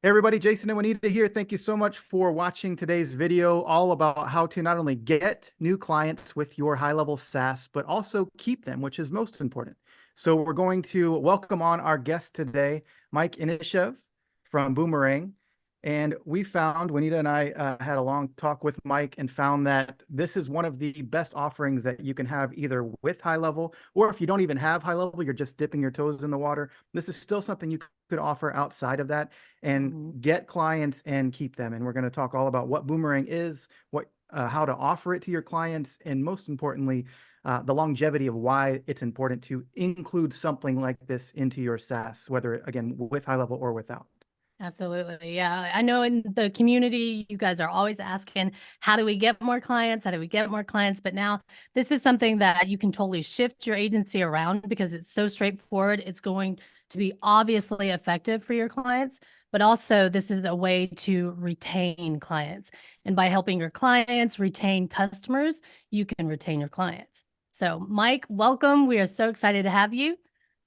Hey everybody, Jason and Wanetah here. Thank you so much for watching today's video, all about how to not only get new clients with your high-level SaaS, but also keep them, which is most important. So we're going to welcome on our guest today, Mike Inishev from Boomerang. And we found, Wanetah and I had a long talk with Mike and found that this is one of the best offerings that you can have either with HighLevel, or if you don't even have HighLevel, you're just dipping your toes in the water. This is still something you could offer outside of that and get clients and keep them. And we're going to talk all about what Boomerang is, how to offer it to your clients, and most importantly, the longevity of why it's important to include something like this into your SaaS, whether, again, with HighLevel or without. Absolutely. Yeah. I know in the community, you guys are always asking, how do we get more clients? How do we get more clients? But now this is something that you can totally shift your agency around because it's so straightforward. It's going to be obviously effective for your clients, but also this is a way to retain clients. And by helping your clients retain customers, you can retain your clients. So Mike, welcome. We are so excited to have you.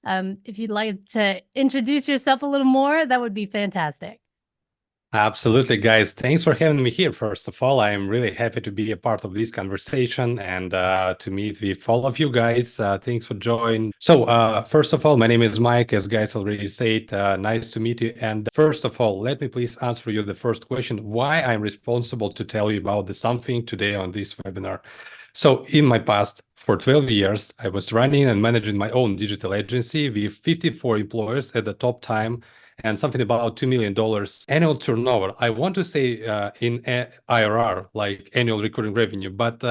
If you'd like to introduce yourself a little more, that would be fantastic. Absolutely, guys. Thanks for having me here. First of all, I'm really happy to be a part of this conversation and to meet with all of you guys. Thanks for joining. So, first of all, my name is Mike, as guys already said. Nice to meet you. And first of all, let me please answer you the first question, why I'm responsible to tell you about the something today on this webinar. So in my past, for 12 years, I was running and managing my own digital agency with 54 employers at the top time and something about $2 million annual turnover. I want to say in IRR, like annual recurring revenue, but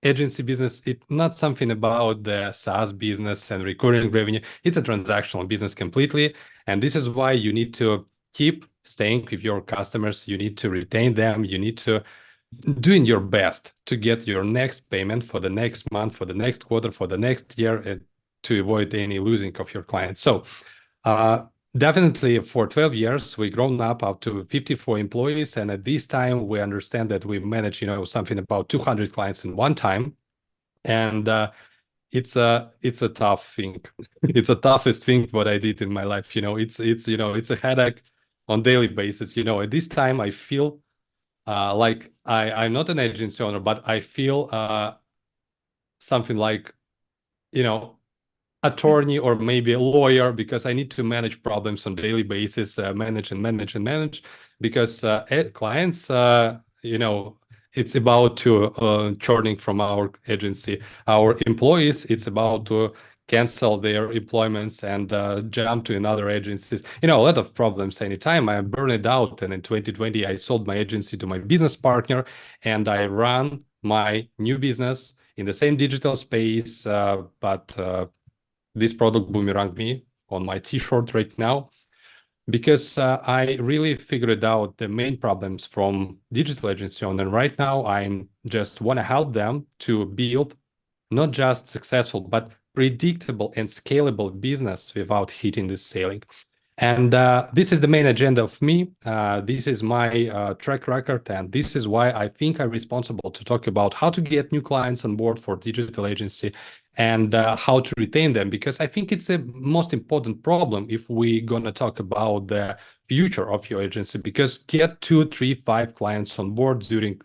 agency business, it's not something about the SaaS business and recurring revenue. It's a transactional business completely. And this is why you need to keep staying with your customers. You need to retain them. You need to doing your best to get your next payment for the next month, for the next quarter, for the next year, to avoid any losing of your clients. So definitely for 12 years, we've grown up to 54 employees. And at this time, we understand that we manage, something about 200 clients in one time. And it's a tough thing. It's the toughest thing what I did in my life. It's a headache on daily basis. At this time, I feel like I'm not an agency owner, but I feel something like, attorney or maybe a lawyer, because I need to manage problems on daily basis, manage because clients, it's about to churning from our agency. Our employees, it's about to cancel their employments and jump to another agencies. A lot of problems anytime. I burned out, and in 2020, I sold my agency to my business partner, and I ran my new business in the same digital space, but this product boomerang me on my t-shirt right now, because I really figured out the main problems from digital agency owner. And right now, I'm just want to help them to build not just successful, but predictable and scalable business without hitting the ceiling. And this is the main agenda of me. This is my track record, and this is why I think I'm responsible to talk about how to get new clients on board for digital agency and how to retain them, because I think it's a most important problem if we're gonna talk about the future of your agency, because get 2, 3, 5 clients on board during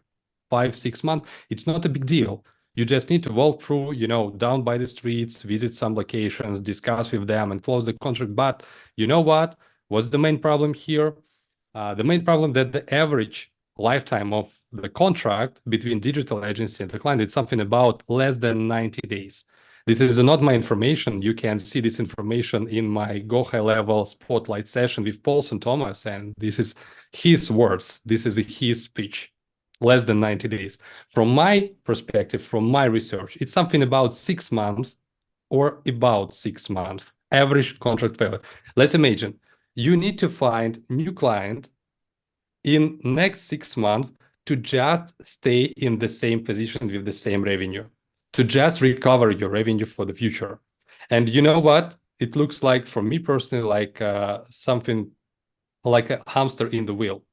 5, 6 months, it's not a big deal. You just need to walk through, down by the streets, visit some locations, discuss with them and close the contract. But you know what? What's the main problem here? The main problem that the average lifetime of the contract between digital agency and the client is something about less than 90 days. This is not my information. You can see this information in my Go High Level Spotlight session with Paulson Thomas, and this is his words. This is his speech. Less than 90 days. From my perspective, from my research, it's something about 6 months or about 6 months average contract value. Let's imagine you need to find new client in next 6 months to just stay in the same position with the same revenue, to just recover your revenue for the future. And you know what? It looks like, for me personally, like something like a hamster in the wheel.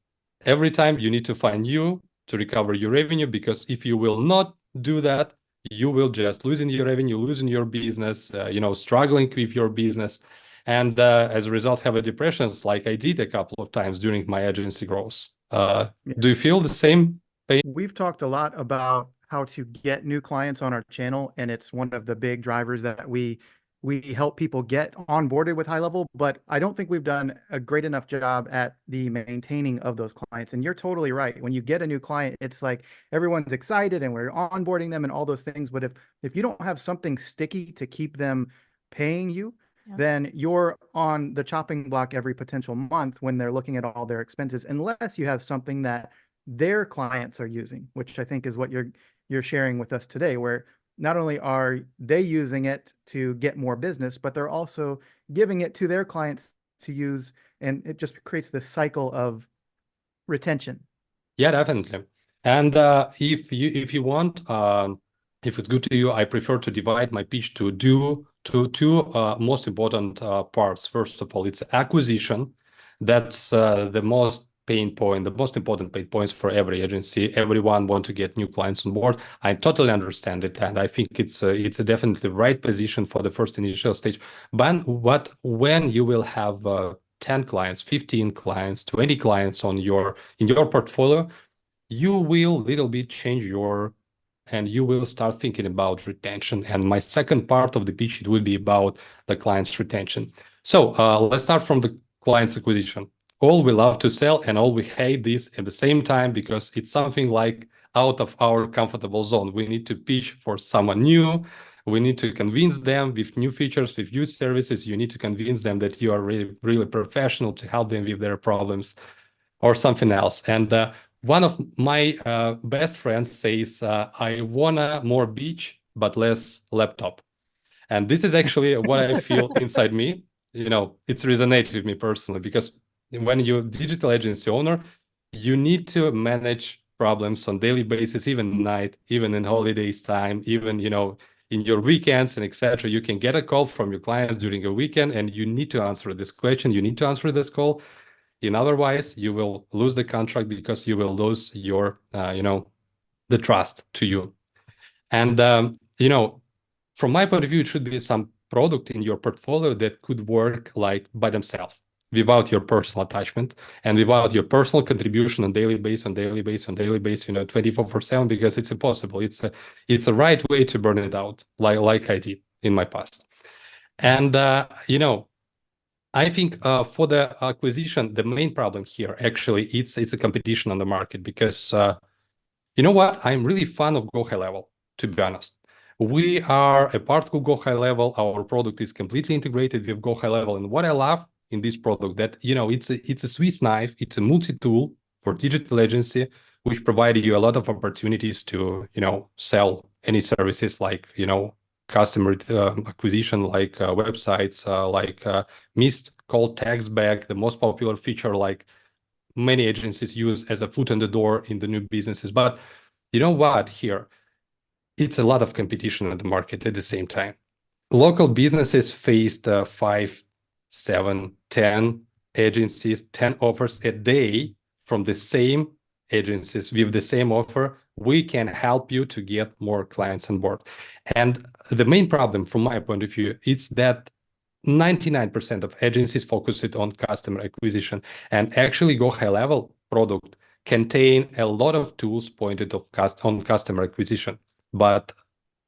Every time you need to find new to recover your revenue, because if you will not do that, you will just losing your revenue, losing your business, struggling with your business. and as a result have a depressions like I did a couple of times during my agency growth. Do you feel the same pain? We've talked a lot about how to get new clients on our channel, and it's one of the big drivers that we help people get onboarded with HighLevel, but I don't think we've done a great enough job at the maintaining of those clients. And you're totally right. When you get a new client, it's like everyone's excited and we're onboarding them and all those things. But if you don't have something sticky to keep them paying you, then you're on the chopping block every potential month when they're looking at all their expenses, unless you have something that their clients are using, which I think is what you're sharing with us today, where not only are they using it to get more business, but they're also giving it to their clients to use, and it just creates this cycle of retention. Yeah, definitely. And if you want, if it's good to you, I prefer to divide my pitch to two most important parts. First of all, it's acquisition. That's the most pain point, the most important pain points for every agency. Everyone want to get new clients on board. I totally understand it, and I think it's a definitely right position for the first initial stage. But when you will have 10 clients, 15 clients, 20 clients in your portfolio, you will little bit change and you will start thinking about retention. And my second part of the pitch, it will be about the client's retention. So let's start from the client's acquisition. All we love to sell and all we hate this at the same time, because it's something like out of our comfortable zone. We need to pitch for someone new. We need to convince them with new features, with new services. You need to convince them that you are really, really professional to help them with their problems or something else. And one of my best friends says, I wanna more beach, but less laptop. And this is actually what I feel inside me. It's resonated with me personally, because when you're a digital agency owner, you need to manage problems on daily basis, even night, even in holidays time, even, in your weekends and etc. You can get a call from your clients during a weekend and you need to answer this question. You need to answer this call. Otherwise, you will lose the contract because you will lose your, the trust to you. And, from my point of view, it should be some product in your portfolio that could work like by themselves without your personal attachment and without your personal contribution on daily basis, 24/7, because it's impossible. It's a right way to burn it out, like I did in my past. And, I think for the acquisition, the main problem here, actually, it's a competition on the market, because you know what? I'm really fan of Go HighLevel, to be honest. We are a part of Go HighLevel. Our product is completely integrated with Go HighLevel. And what I love in this product, that, it's a Swiss knife. It's a multi-tool for digital agency, which provided you a lot of opportunities to, sell any services like, customer acquisition, like websites, like missed call tags back, the most popular feature, like many agencies use as a foot in the door in the new businesses. But you know what? Here, it's a lot of competition in the market at the same time. Local businesses faced 5, 7, 10 agencies, 10 offers a day from the same agencies with the same offer. We can help you to get more clients on board. And the main problem from my point of view is that 99% of agencies focus it on customer acquisition, and actually Go HighLevel product contain a lot of tools pointed on customer acquisition, but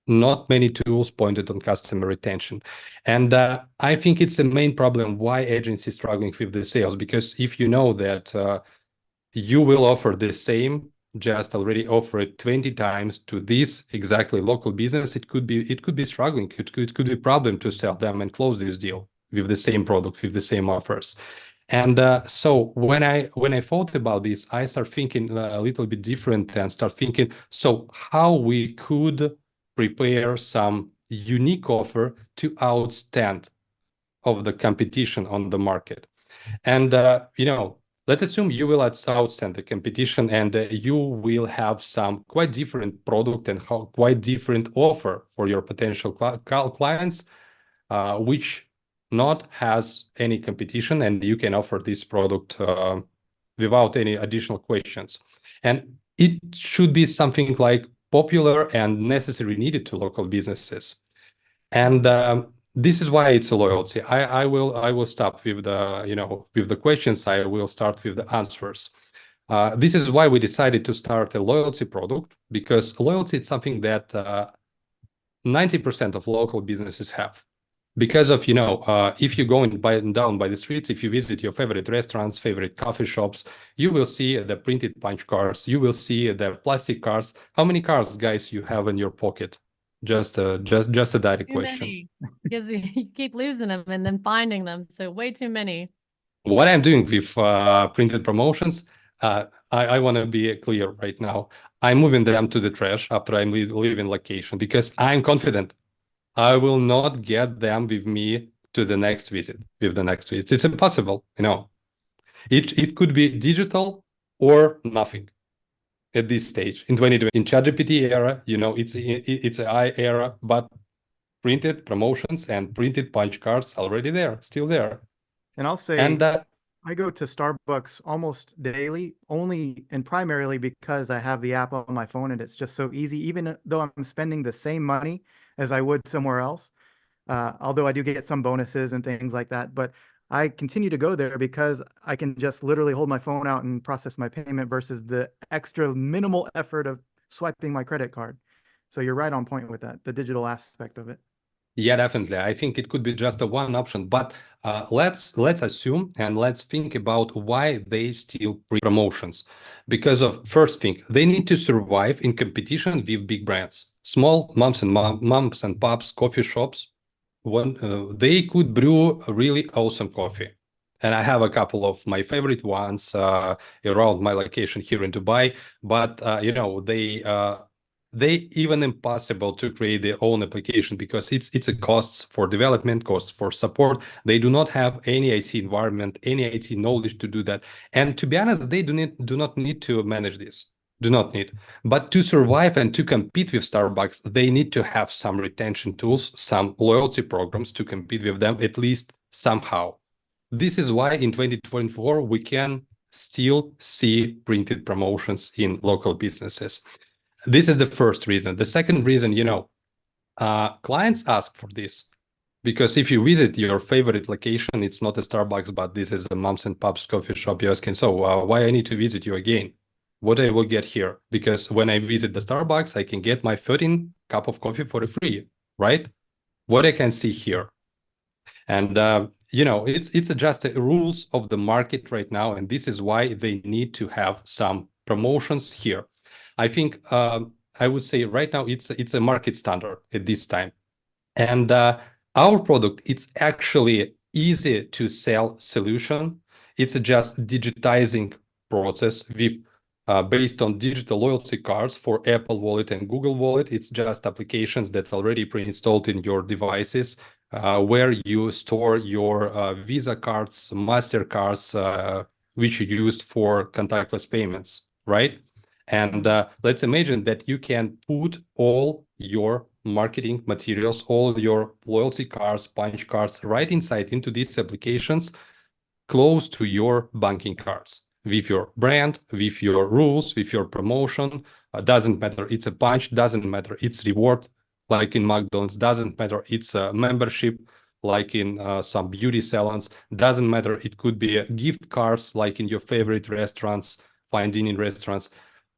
not many tools pointed on customer retention. And I think it's the main problem why agencies struggling with the sales, because if you know that you will offer the same, just already offer it 20 times to this exactly local business, it could be struggling. It could be a problem to sell them and close this deal with the same product, with the same offers. And so when I thought about this, I start thinking a little bit different and start thinking, so how we could prepare some unique offer to outstand of the competition on the market. And let's assume you will outstand the competition, and you will have some quite different product and quite different offer for your potential clients, which not has any competition, and you can offer this product without any additional questions. And it should be something like popular and necessary needed to local businesses. And this is why it's a loyalty. I will stop with the with the questions. I will start with the answers. This is why we decided to start a loyalty product, because loyalty is something that 90% of local businesses have. Because of, if you go down by the streets, if you visit your favorite restaurants, favorite coffee shops, you will see the printed punch cards. You will see the plastic cards. How many cards, guys, you have in your pocket? Just a direct Too question. many, because you keep losing them and then finding them. So way too many. What I'm doing with printed promotions, I want to be clear right now. I'm moving them to the trash after I'm leaving location, because I'm confident I will not get them with me to the next visit. It's impossible. It could be digital or nothing at this stage in 2020. In ChatGPT era, it's AI era, but printed promotions and printed punch cards already there, still there. And I'll say, And I go to Starbucks almost daily, only and primarily because I have the app on my phone and it's just so easy, even though I'm spending the same money as I would somewhere else. Although I do get some bonuses and things like that, but I continue to go there because I can just literally hold my phone out and process my payment versus the extra minimal effort of swiping my credit card. So you're right on point with that, the digital aspect of it. yeah, definitely. I think it could be just a one option, but let's assume and let's think about why they still promotions. Because of first thing, they need to survive in competition with big brands, small moms and pops coffee shops. They could brew a really awesome coffee, and I have a couple of my favorite ones around my location here in Dubai. But they even impossible to create their own application, because it's a costs for development, costs for support. They do not have any IT environment, any IT knowledge to do that. And to be honest, they do not need to manage this. Do not need. But to survive and to compete with Starbucks, they need to have some retention tools, some loyalty programs to compete with them, at least somehow. This is why in 2024 we can still see printed promotions in local businesses. This is the first reason. The second reason, clients ask for this, because if you visit your favorite location, it's not a Starbucks, but this is a moms and pops coffee shop. You're asking, so why I need to visit you again? What I will get here? Because when I visit the Starbucks, I can get my 13 cup of coffee for free, right? What I can see here. And, it's just the rules of the market right now. And this is why they need to have some promotions here. I think I would say right now it's a market standard at this time. And our product, it's actually easy to sell solution. It's just digitizing process with based on digital loyalty cards for Apple Wallet and Google Wallet. It's just applications that already pre-installed in your devices, where you store your Visa cards, MasterCards, which you used for contactless payments, right? And let's imagine that you can put all your marketing materials, all your loyalty cards, punch cards right inside into these applications, close to your banking cards, with your brand, with your rules, with your promotion. Doesn't matter it's a punch, doesn't matter it's reward, like in McDonald's, doesn't matter it's a membership, like in some beauty salons, doesn't matter it could be gift cards, like in your favorite restaurants, fine dining restaurants.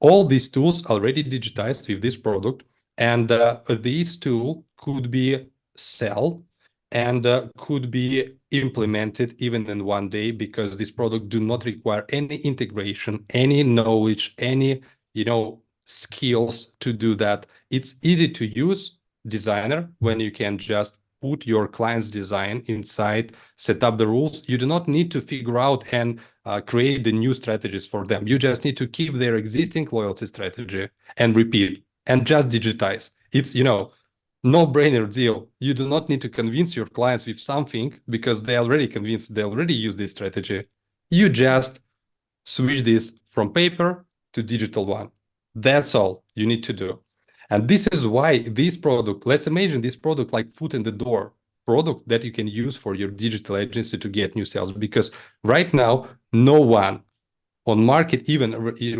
All these tools already digitized with this product, and this tool could be sold and could be implemented even in one day, because this product do not require any integration, any knowledge, any skills to do that. It's easy to use designer when you can just put your client's design inside, set up the rules. You do not need to figure out and create the new strategies for them. You just need to keep their existing loyalty strategy and repeat and just digitize. It's no-brainer deal. You do not need to convince your clients with something, because they already convinced, they already use this strategy. You just switch this from paper to digital one. That's all you need to do. And this is why this product, let's imagine this product like foot in the door product that you can use for your digital agency to get new sales. Because right now, no one on market, even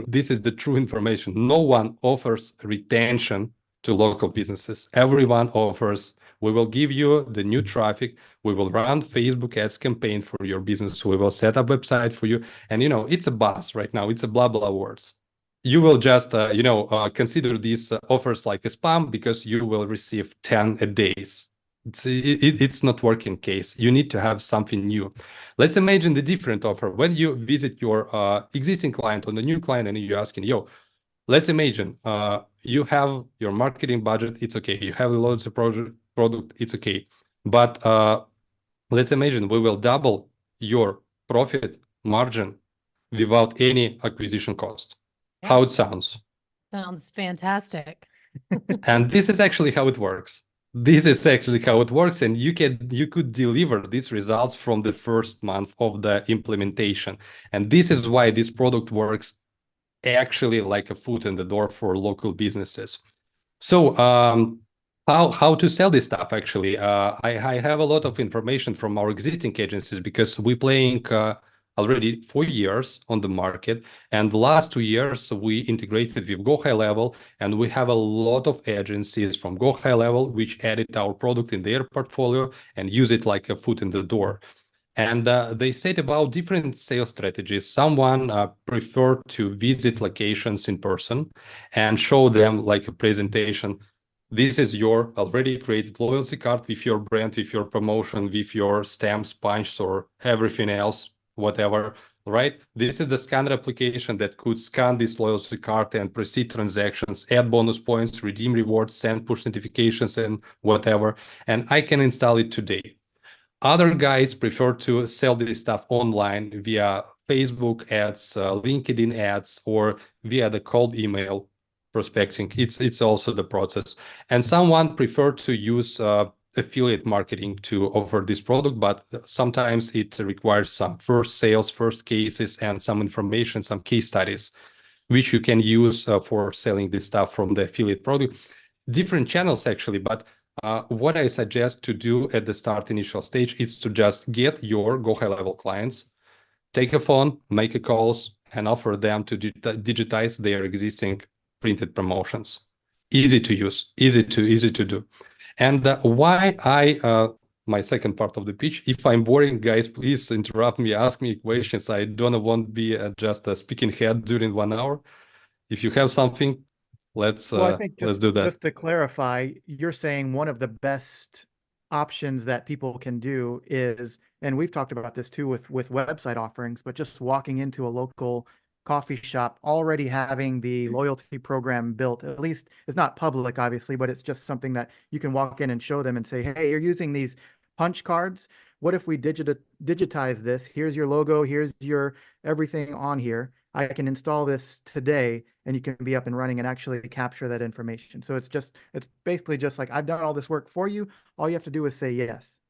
this is the true information, no one offers retention to local businesses. Everyone offers We will give you the new traffic. We will run Facebook ads campaign for your business. We will set up website for you. And, it's a buzz right now. It's a blah, blah words. You will just, consider these offers like a spam because you will receive 10 a days. It's not working case. You need to have something new. Let's imagine the different offer. When you visit your existing client or the new client and you're asking, yo, let's imagine you have your marketing budget, it's okay. You have a loads of product, it's okay. But let's imagine we will double your profit margin without any acquisition cost. Yeah. How it sounds? Sounds fantastic. And this is actually how it works. This is actually how it works, and you could deliver these results from the first month of the implementation. And this is why this product works actually like a foot in the door for local businesses. So how to sell this stuff? Actually, I have a lot of information from our existing agencies because we're playing already 4 years on the market, and the last 2 years we integrated with Go HighLevel, and we have a lot of agencies from Go HighLevel which added our product in their portfolio and use it like a foot in the door. And they said about different sales strategies. Someone preferred to visit locations in person and show them like a presentation. This is your already created loyalty card with your brand, with your promotion, with your stamps, punch, or everything else, whatever, right? This is the scanner application that could scan this loyalty card and proceed transactions, add bonus points, redeem rewards, send push notifications, and whatever. And I can install it today. Other guys prefer to sell this stuff online via Facebook ads, LinkedIn ads, or via the cold email prospecting. It's also the process. And someone prefer to use affiliate marketing to offer this product, but sometimes it requires some first sales, first cases, and some information, some case studies, which you can use for selling this stuff from the affiliate product. Different channels actually, but what I suggest to do at the start initial stage is to just get your Go HighLevel clients, take a phone, make a calls, and offer them to digitize their existing printed promotions. Easy to use, easy to do. And why my second part of the pitch, if I'm boring, guys, please interrupt me, ask me questions. I don't want to be just a speaking head during 1 hour. If you have something, let's I think let's do that. Just to clarify, you're saying one of the best options that people can do is, and we've talked about this too with website offerings, but just walking into a local coffee shop already having the loyalty program built. At least it's not public, obviously, but it's just something that you can walk in and show them and say, hey, you're using these punch cards. What if we digitize this? Here's your logo. Here's your everything on here. I can install this today and you can be up and running and actually capture that information. So it's basically just like, I've done all this work for you. All you have to do is say yes.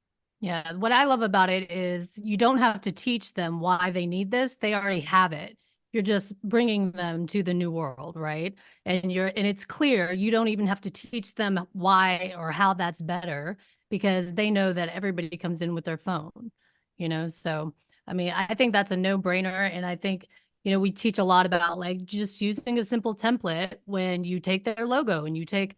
Yeah. What I love about it is you don't have to teach them why they need this. They already have it. You're just bringing them to the new world, right? And it's clear. You don't even have to teach them why or how that's better because they know that everybody comes in with their phone, So, I mean, I think that's a no-brainer. And I think, we teach a lot about like just using a simple template when you take their logo and you take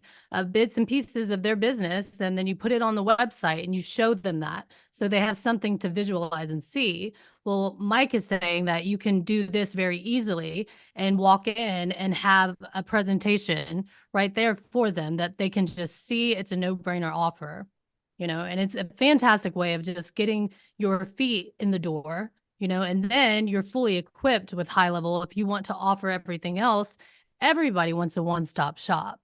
bits and pieces of their business and then you put it on the website and you show them that so they have something to visualize and see. Well, Mike is saying that you can do this very easily and walk in and have a presentation right there for them that they can just see. It's a no-brainer offer, and it's a fantastic way of just getting your feet in the door. And then you're fully equipped with HighLevel. If you want to offer everything else, everybody wants a one-stop shop,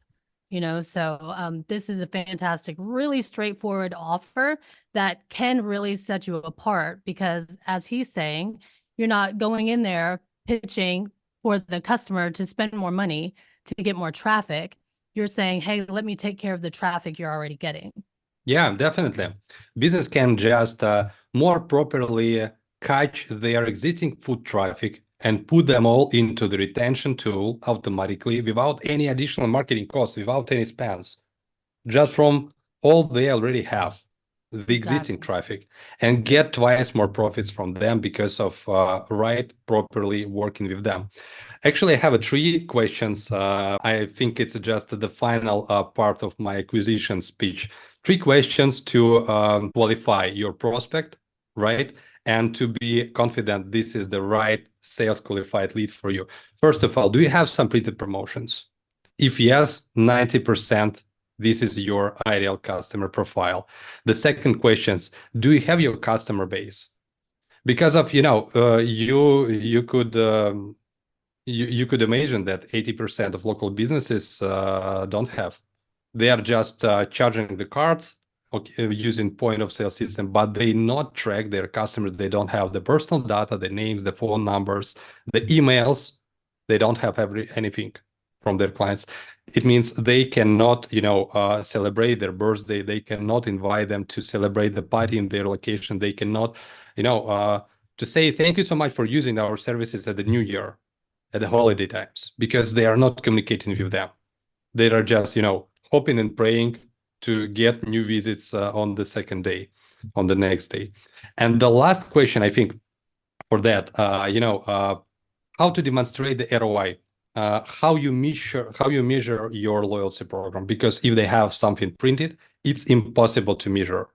So this is a fantastic, really straightforward offer that can really set you apart because as he's saying, you're not going in there pitching for the customer to spend more money to get more traffic. You're saying, hey, let me take care of the traffic you're already getting. Yeah, definitely. Business can just more properly catch their existing foot traffic and put them all into the retention tool automatically without any additional marketing costs, without any spams, just from all they already have, the existing traffic, and get twice more profits from them because of properly working with them. Actually, I have 3 questions. I think it's just the final part of my acquisition speech 3 questions to qualify your prospect, right? And to be confident this is the right sales qualified lead for you. First of all, do you have some printed promotions? If yes, 90%, this is your ideal customer profile. The second question is, do you have your customer base? Because of, you could you could imagine that 80% of local businesses don't have. They are just charging the cards, using point of sale system, but they not track their customers. They don't have the personal data, the names, the phone numbers, the emails. They don't have anything from their clients. It means they cannot, celebrate their birthday. They cannot invite them to celebrate the party in their location. They cannot, to say thank you so much for using our services at the New Year, at the holiday times, because they are not communicating with them. They are just, hoping and praying to get new visits on the second day, on the next day. And the last question, I think, for that, how to demonstrate the ROI, how you measure your loyalty program, because if they have something printed, it's impossible to measure.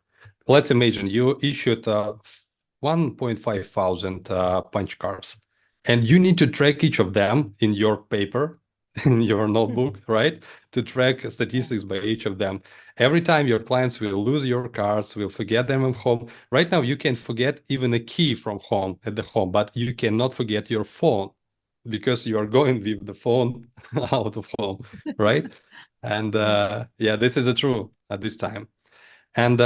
Let's imagine you issued 1.5 thousand punch cards, and you need to track each of them in your paper, in your notebook, right? To track statistics by each of them. Every time your clients will lose your cards, will forget them at home. Right now, you can forget even a key from home at the home, but you cannot forget your phone because you are going with the phone out of home, right? And yeah, this is true at this time. And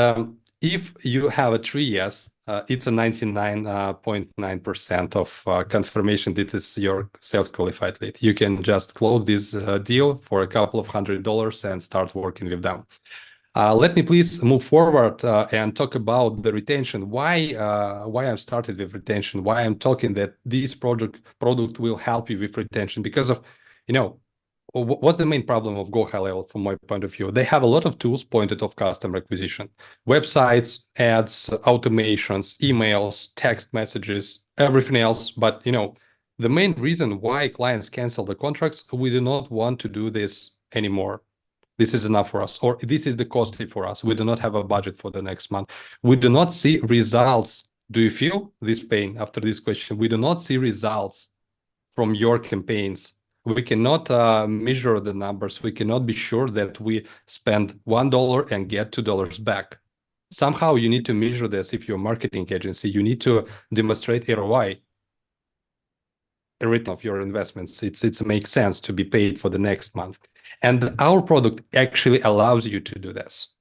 if you have a 3 yes, it's a 99.9% of confirmation that is your sales qualified lead. You can just close this deal for a couple of $100 and start working with them. Let me please move forward and talk about the retention. Why I'm started with retention? Why I'm talking that this product will help you with retention? Because of, what's the main problem of Go High Level from my point of view? They have a lot of tools pointed of customer acquisition, websites, ads, automations, emails, text messages, everything else. But the main reason why clients cancel the contracts, we do not want to do this anymore. This is enough for us, or this is the costly for us. We do not have a budget for the next month. We do not see results. Do you feel this pain after this question? We do not see results from your campaigns. We cannot measure the numbers. We cannot be sure that we spend $1 and get $2 back. Somehow you need to measure this. If you're a marketing agency, you need to demonstrate ROI, a return of your investments. It makes sense to be paid for the next month. And our product actually allows you to do this.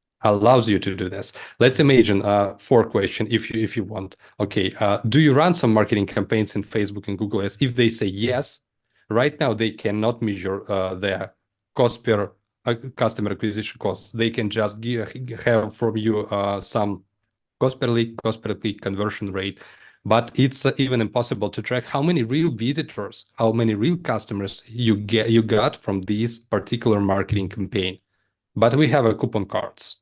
Let's imagine 4 question if you want. Okay, do you run some marketing campaigns in Facebook and Google Ads? If they say yes, right now they cannot measure their cost per customer acquisition costs. They can just have from you some cost per lead, cost per click, conversion rate. But it's even impossible to track how many real visitors, how many real customers you got from this particular marketing campaign. But we have a coupon cards.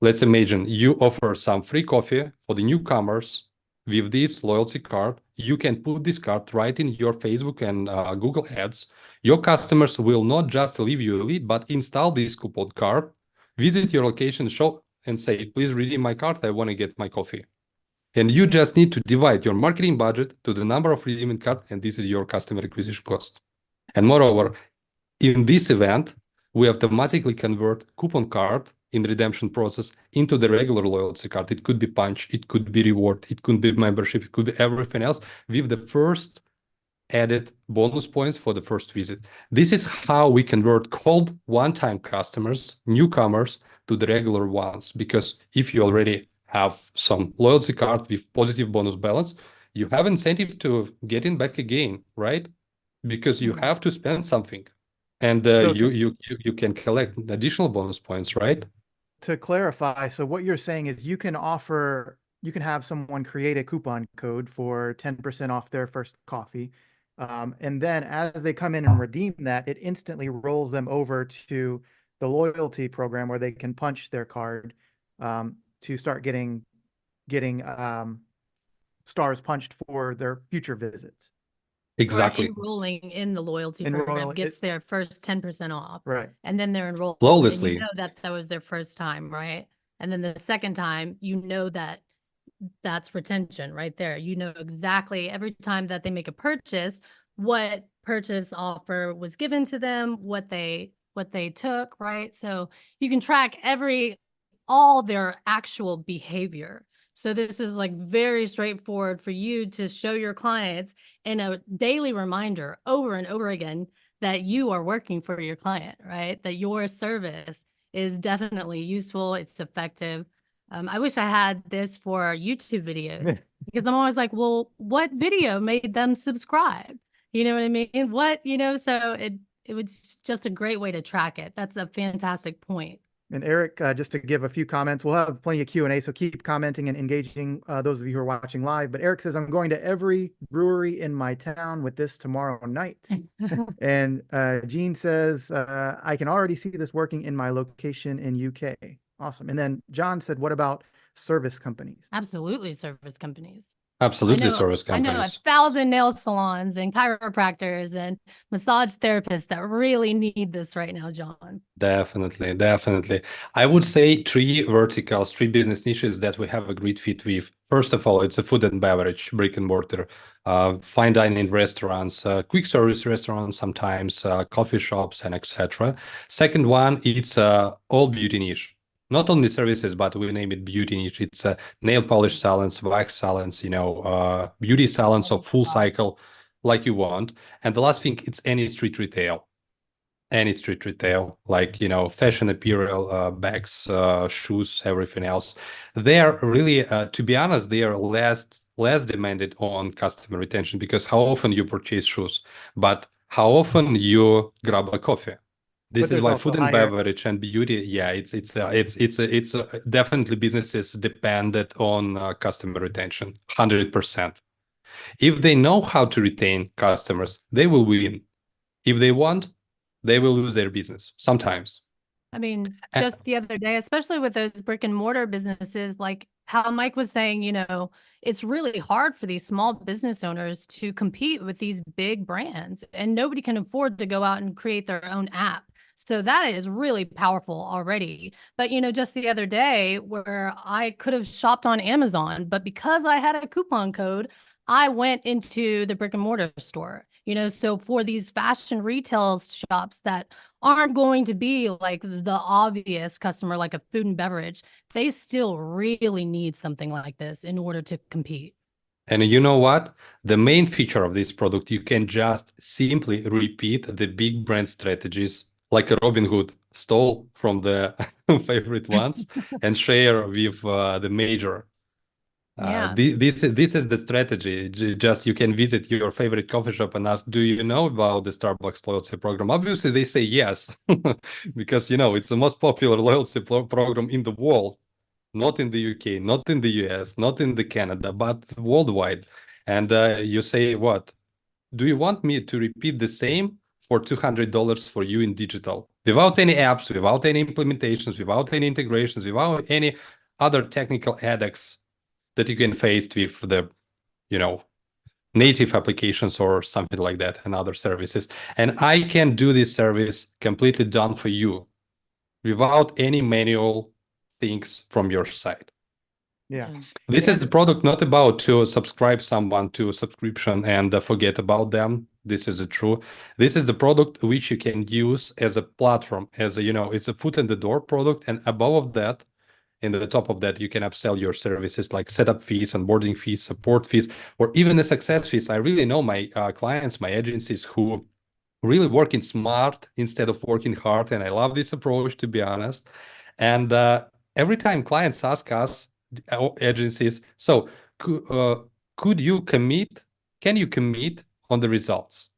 Let's imagine you offer some free coffee for the newcomers with this loyalty card. You can put this card right in your Facebook and Google Ads. Your customers will not just leave you a lead, but install this coupon card, visit your location, show and say, please redeem my card. I want to get my coffee. And you just need to divide your marketing budget to the number of redeeming cards, and this is your customer acquisition cost. And moreover, in this event, we automatically convert coupon card in the redemption process into the regular loyalty card. It could be punch, it could be reward, it could be membership, it could be everything else with the first added bonus points for the first visit. This is how we convert cold one-time customers, newcomers, to the regular ones. Because if you already have some loyalty card with positive bonus balance, you have incentive to get in back again, right? Because you have to spend something. And So you can collect additional bonus points, right? to clarify, so what you're saying is you can have someone create a coupon code for 10% off their first coffee. And then as they come in and redeem that, it instantly rolls them over to the loyalty program where they can punch their card to start getting stars punched for their future visits. Exactly. Or enrolling in the loyalty program gets their first 10% off. Right. And then they're enrolled. Flawlessly. And you know that was their first time, right? And then the second time, you know that that's retention right there. You know exactly every time that they make a purchase, what purchase offer was given to them, what they took, right? So you can track all their actual behavior. So this is like very straightforward for you to show your clients in a daily reminder over and over again that you are working for your client, right? That your service is definitely useful, it's effective. I wish I had this for YouTube videos because I'm always like, well, what video made them subscribe? You know what I mean? So it was just a great way to track it. That's a fantastic point. And Eric, just to give a few comments, we'll have plenty of Q&A, so keep commenting and engaging, those of you who are watching live. But Eric says, I'm going to every brewery in my town with this tomorrow night. And Jean says, I can already see this working in my location in UK. Awesome. And then John said, what about service companies? Absolutely, service companies. Absolutely, service I know companies. 1,000 nail salons and chiropractors and massage therapists that really need this right now, John. Definitely, definitely. I would say 3 verticals, 3 business niches that we have a great fit with. First of all, it's a food and beverage, brick and mortar, fine dining restaurants, quick service restaurants sometimes, coffee shops, and etc. Second one, it's all beauty niche. Not only services, but we name it beauty niche. It's nail polish salons, wax salons, beauty salons of full cycle like you want. And the last thing, it's any street retail. Any street retail, like, fashion apparel, bags, shoes, everything else. They are really, to be honest, they are less demanded on customer retention, because how often you purchase shoes, but how often you grab a coffee. This is why food and beverage and beauty, yeah, it's definitely businesses dependent on customer retention, 100%. If they know how to retain customers, they will win. If they want, they will lose their business sometimes. I mean, just the other day, especially with those brick and mortar businesses, like how Mike was saying, it's really hard for these small business owners to compete with these big brands, and nobody can afford to go out and create their own app. So that is really powerful already. But, just the other day where I could have shopped on Amazon, but because I had a coupon code, I went into the brick and mortar store. So for these fashion retail shops that aren't going to be like the obvious customer, like a food and beverage, they still really need something like this in order to compete. And you know what? The main feature of this product, you can just simply repeat the big brand strategies like a Robin Hood stole from the favorite ones and share with the major. Yeah. This is the strategy. Just you can visit your favorite coffee shop and ask, do you know about the Starbucks loyalty program? Obviously, they say yes, because it's the most popular loyalty program in the world, not in the UK, not in the US, not in the Canada, but worldwide. And you say, what? Do you want me to repeat the same for $200 for you in digital, without any apps, without any implementations, without any integrations, without any other technical headaches that you can face with the, native applications or something like that and other services. And I can do this service completely done for you without any manual things from your side. Yeah. This is the product not about to subscribe someone to a subscription and forget about them. This is true. This is the product which you can use as a platform, as a, it's a foot in the door product. And above that, in the top of that, you can upsell your services like setup fees, onboarding fees, support fees, or even the success fees. I really know my clients, my agencies who really working smart instead of working hard. And I love this approach, to be honest. And every time clients ask us, agencies, so could you commit? Can you commit on the results?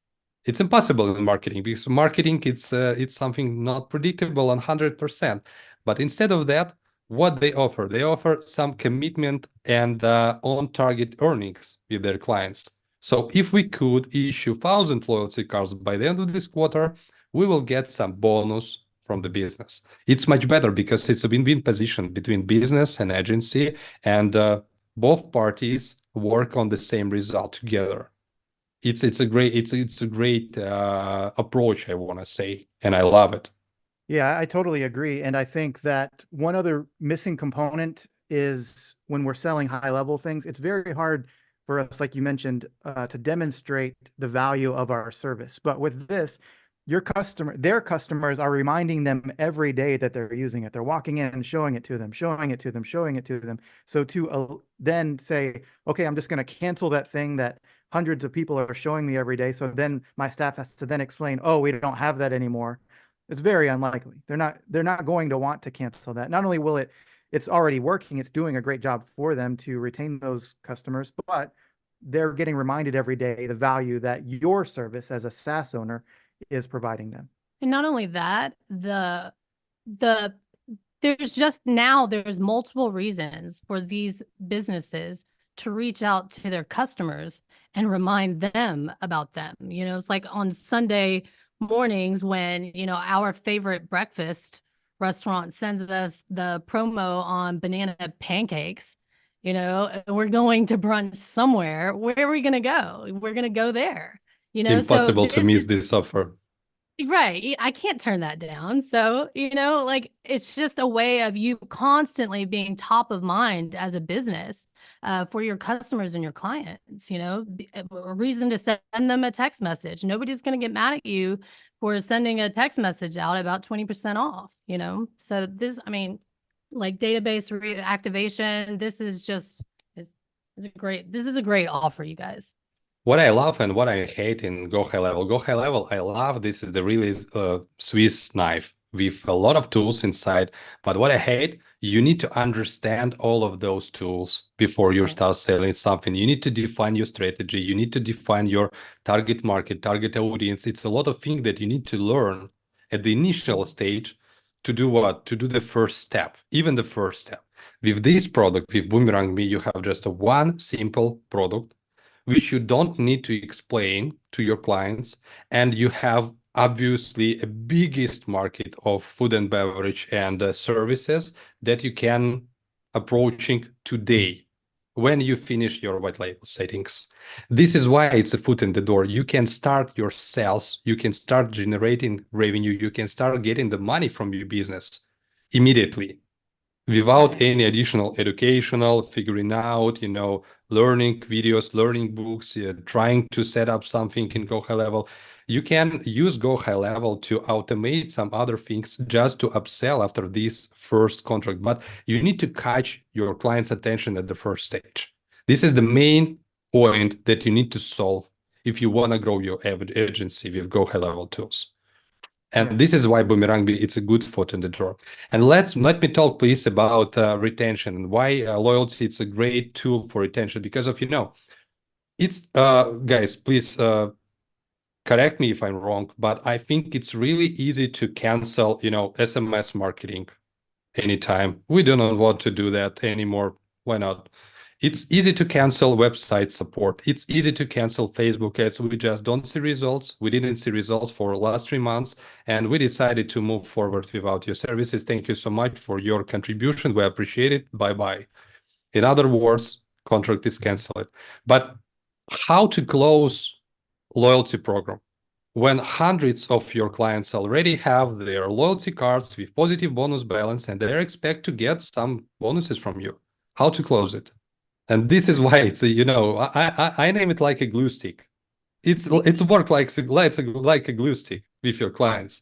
It's impossible in marketing, because marketing, it's something not predictable 100%. But instead of that, what they offer some commitment and on-target earnings with their clients. So if we could issue 1,000 loyalty cards by the end of this quarter, we will get some bonus from the business. It's much better because it's a win-win position between business and agency, and both parties work on the same result together. It's a great approach, I want to say, and I love it. Yeah, I totally agree. And I think that one other missing component is when we're selling high level things, it's very hard for us, like you mentioned, to demonstrate the value of our service. But with this, their customers are reminding them every day that they're using it. They're walking in, showing it to them, showing it to them, showing it to them. So to then say, okay, I'm just going to cancel that thing that hundreds of people are showing me every day. So then my staff has to then explain, oh, we don't have that anymore. It's very unlikely. They're not going to want to cancel that. Not only will it's already working, it's doing a great job for them to retain those customers, but they're getting reminded every day the value that your service as a SaaS owner is providing them. And not only that, the there's multiple reasons for these businesses to reach out to their customers and remind them about them. It's like on Sunday mornings when, our favorite breakfast restaurant sends us the promo on banana pancakes, and we're going to brunch somewhere. Where are we going to go? We're going to go there, so Impossible to this miss is this offer. right. I can't turn that down. So, like it's just a way of you constantly being top of mind as a business for your customers and your clients, a reason to send them a text message. Nobody's going to get mad at you for sending a text message out about 20% off, So like database reactivation, this is a great offer, you guys. What I love and what I hate in Go High Level. Go High Level, I love this is the really Swiss knife with a lot of tools inside. But what I hate, you need to understand all of those tools before you start selling something. You need to define your strategy. You need to define your target market, target audience. It's a lot of things that you need to learn at the initial stage to do what? To do the first step, even the first step. With this product, with Boomerang Me, you have just a one simple product which you don't need to explain to your clients, and you have obviously a biggest market of food and beverage and services that you can approaching today when you finish your white label settings. This is why it's a foot in the door. You can start your sales, you can start generating revenue, you can start getting the money from your business immediately without any additional educational figuring out, learning videos, learning books, trying to set up something in Go High Level. You can use Go High Level to automate some other things just to upsell after this first contract. But you need to catch your client's attention at the first stage. This is the main point that you need to solve if you want to grow your agency with Go High Level tools. And this is why Boomerang, it's a good foot in the door. And let me talk, please, about retention and why loyalty. It's a great tool for retention because of, it's, guys, please correct me if I'm wrong, but I think it's really easy to cancel, SMS marketing anytime. We do not want to do that anymore. Why not? It's easy to cancel website support. It's easy to cancel Facebook ads. We just don't see results. We didn't see results for the last 3 months, and we decided to move forward without your services. Thank you so much for your contribution. We appreciate it. Bye-bye. In other words, contract is canceled. But how to close loyalty program? When hundreds of your clients already have their loyalty cards with positive bonus balance and they expect to get some bonuses from you, how to close it? And this is why it's I name it like a glue stick. It's work like a glue stick with your clients.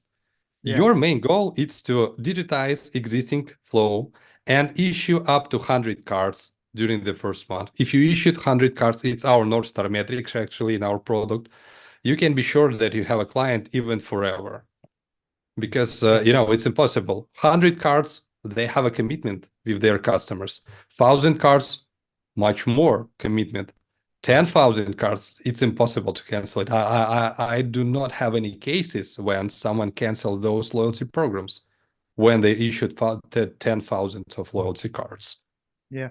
Your main goal is to digitize existing flow and issue up to 100 cards during the first month. If you issued 100 cards, it's our North Star metrics actually in our product. You can be sure that you have a client even forever, because it's impossible. 100 cards, they have a commitment with their customers. 1,000 cards, much more commitment. 10,000 cards, it's impossible to cancel it. I do not have any cases when someone canceled those loyalty programs when they issued 10,000 of loyalty cards.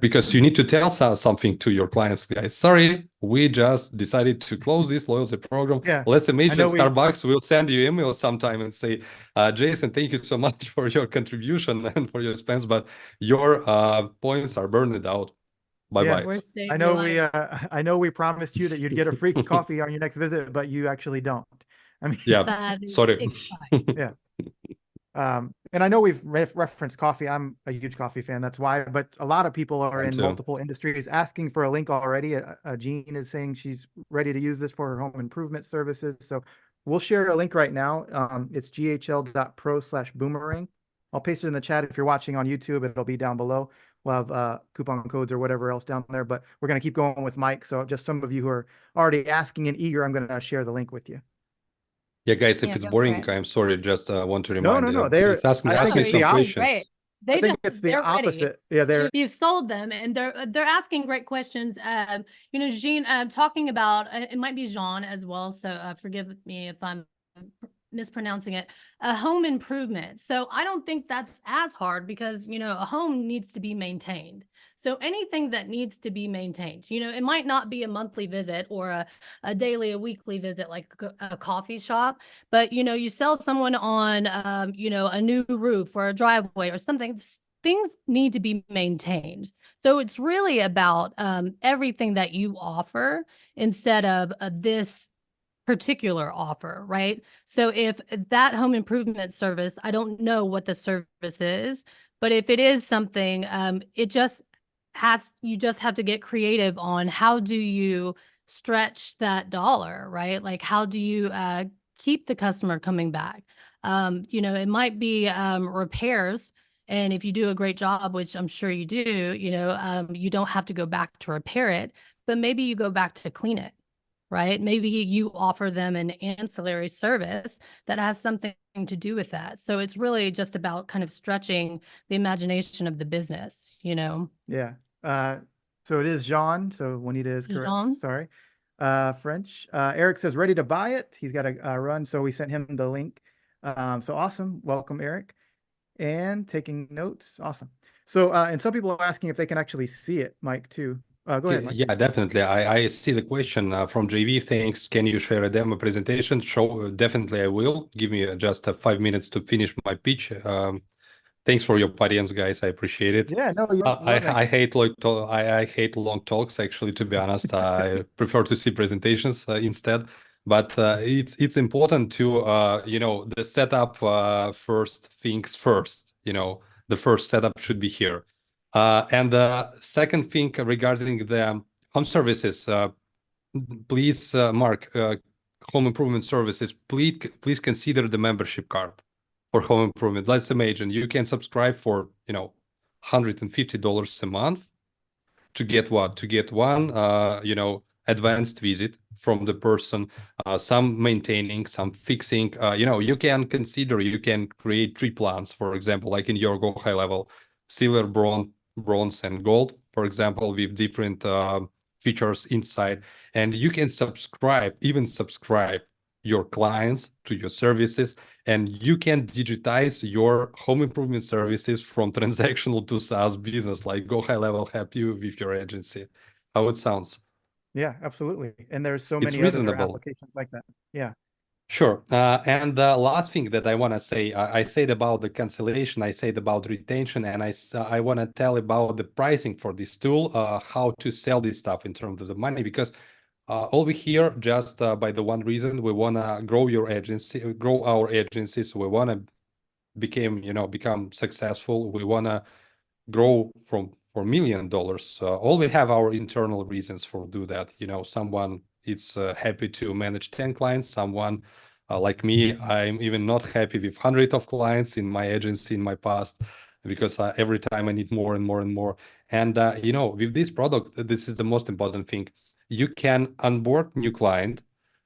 Because you need to tell something to your clients, guys. Sorry, we just decided to close this loyalty program. Let's imagine Starbucks will send you email sometime and say, Jason, thank you so much for your contribution and for your expense, but your points are burned out. Bye-bye. I know we promised you that you'd get a free coffee on your next visit, but you actually don't. Sorry. And I know we've referenced coffee. I'm a huge coffee fan. That's why. But a lot of people are Me in too. multiple industries asking for a link already. Jean is saying she's ready to use this for her home improvement services. So we'll share a link right now. It's ghl.pro/boomerang. I'll paste it in the chat. If you're watching on YouTube, it'll be down below. We'll have coupon codes or whatever else down there. But we're going to keep going with Mike. So just some of you who are already asking and eager, I'm going to share the link with you. Yeah, guys, if Yeah, it's go for boring, it. I'm sorry. Just want to No, remind no, you. no. Please ask me I ask think No, me it's some the you're doing questions. great. I They think just it's the they're ready. opposite. Yeah, they're You've sold them, and they're asking great questions. You know, Jean, talking about it might be Jean as well. So forgive me if I'm mispronouncing it. A home improvement. So I don't think that's as hard because you know a home needs to be maintained. So anything that needs to be maintained, you know, it might not be a monthly visit or a daily, a weekly visit like a coffee shop, but you know, you sell someone on, you know, a new roof or a driveway or something. Things need to be maintained. So it's really about everything that you offer instead of this particular offer, right? So if that home improvement service, I don't know what the service is, but if it is something, you just have to get creative on how do you stretch that dollar, right? Like how do you keep the customer coming back? You know, it might be repairs. And if you do a great job, which I'm sure you do, you know, you don't have to go back to repair it, but maybe you go back to clean it, right? Maybe you offer them an ancillary service that has something to do with that. So it's really just about kind of stretching the imagination of the business, you know? yeah. So it is Jean. So Wanetah is correct. Jean? Sorry. French. Eric says ready to buy it. He's got a run, so we sent him the link. So awesome. Welcome, Eric. And taking notes. Awesome. So and some people are asking if they can actually see it, Mike, too. Go ahead, Mike. Yeah, definitely. I see the question from JV. Thanks. Can you share a demo presentation? Show definitely I will. Give me just 5 minutes to finish my pitch. Thanks for your audience, guys. I appreciate it. Yeah, no, you're loving. I hate I hate long talks. Actually, to be honest, I prefer to see presentations instead. But it's important to you know, the setup first things first. You know, the first setup should be here. And the second thing regarding the home services, please, Mark, home improvement services, please consider the membership card for home improvement. Let's imagine you can subscribe for, you know, $150 a month to get what? To get one, you know, advanced visit from the person, some maintaining, some fixing. You know, you can consider, you can create 3 plans, for example, like in your Go High Level, silver, bronze, and gold, for example, with different features inside. And you can even subscribe your clients to your services, and you can digitize your home improvement services from transactional to SaaS business, like Go High Level help you with your agency. How it sounds? Yeah, absolutely. And there's so It's many other reasonable. applications like that. Yeah. Sure. And the last thing that I want to say, I said about the cancellation, I said about retention, and I want to tell about the pricing for this tool, how to sell this stuff in terms of the money, because all we hear just by the one reason, we want to grow your agency, grow our agency. So we want to become successful. We want to grow from for $1 million. All we have our internal reasons for do that. You know, someone is happy to manage 10 clients. Someone like me, I'm even not happy with hundreds of clients in my agency in my past, because every time I need more and more and more. And you know, with this product, this is the most important thing. You can onboard new client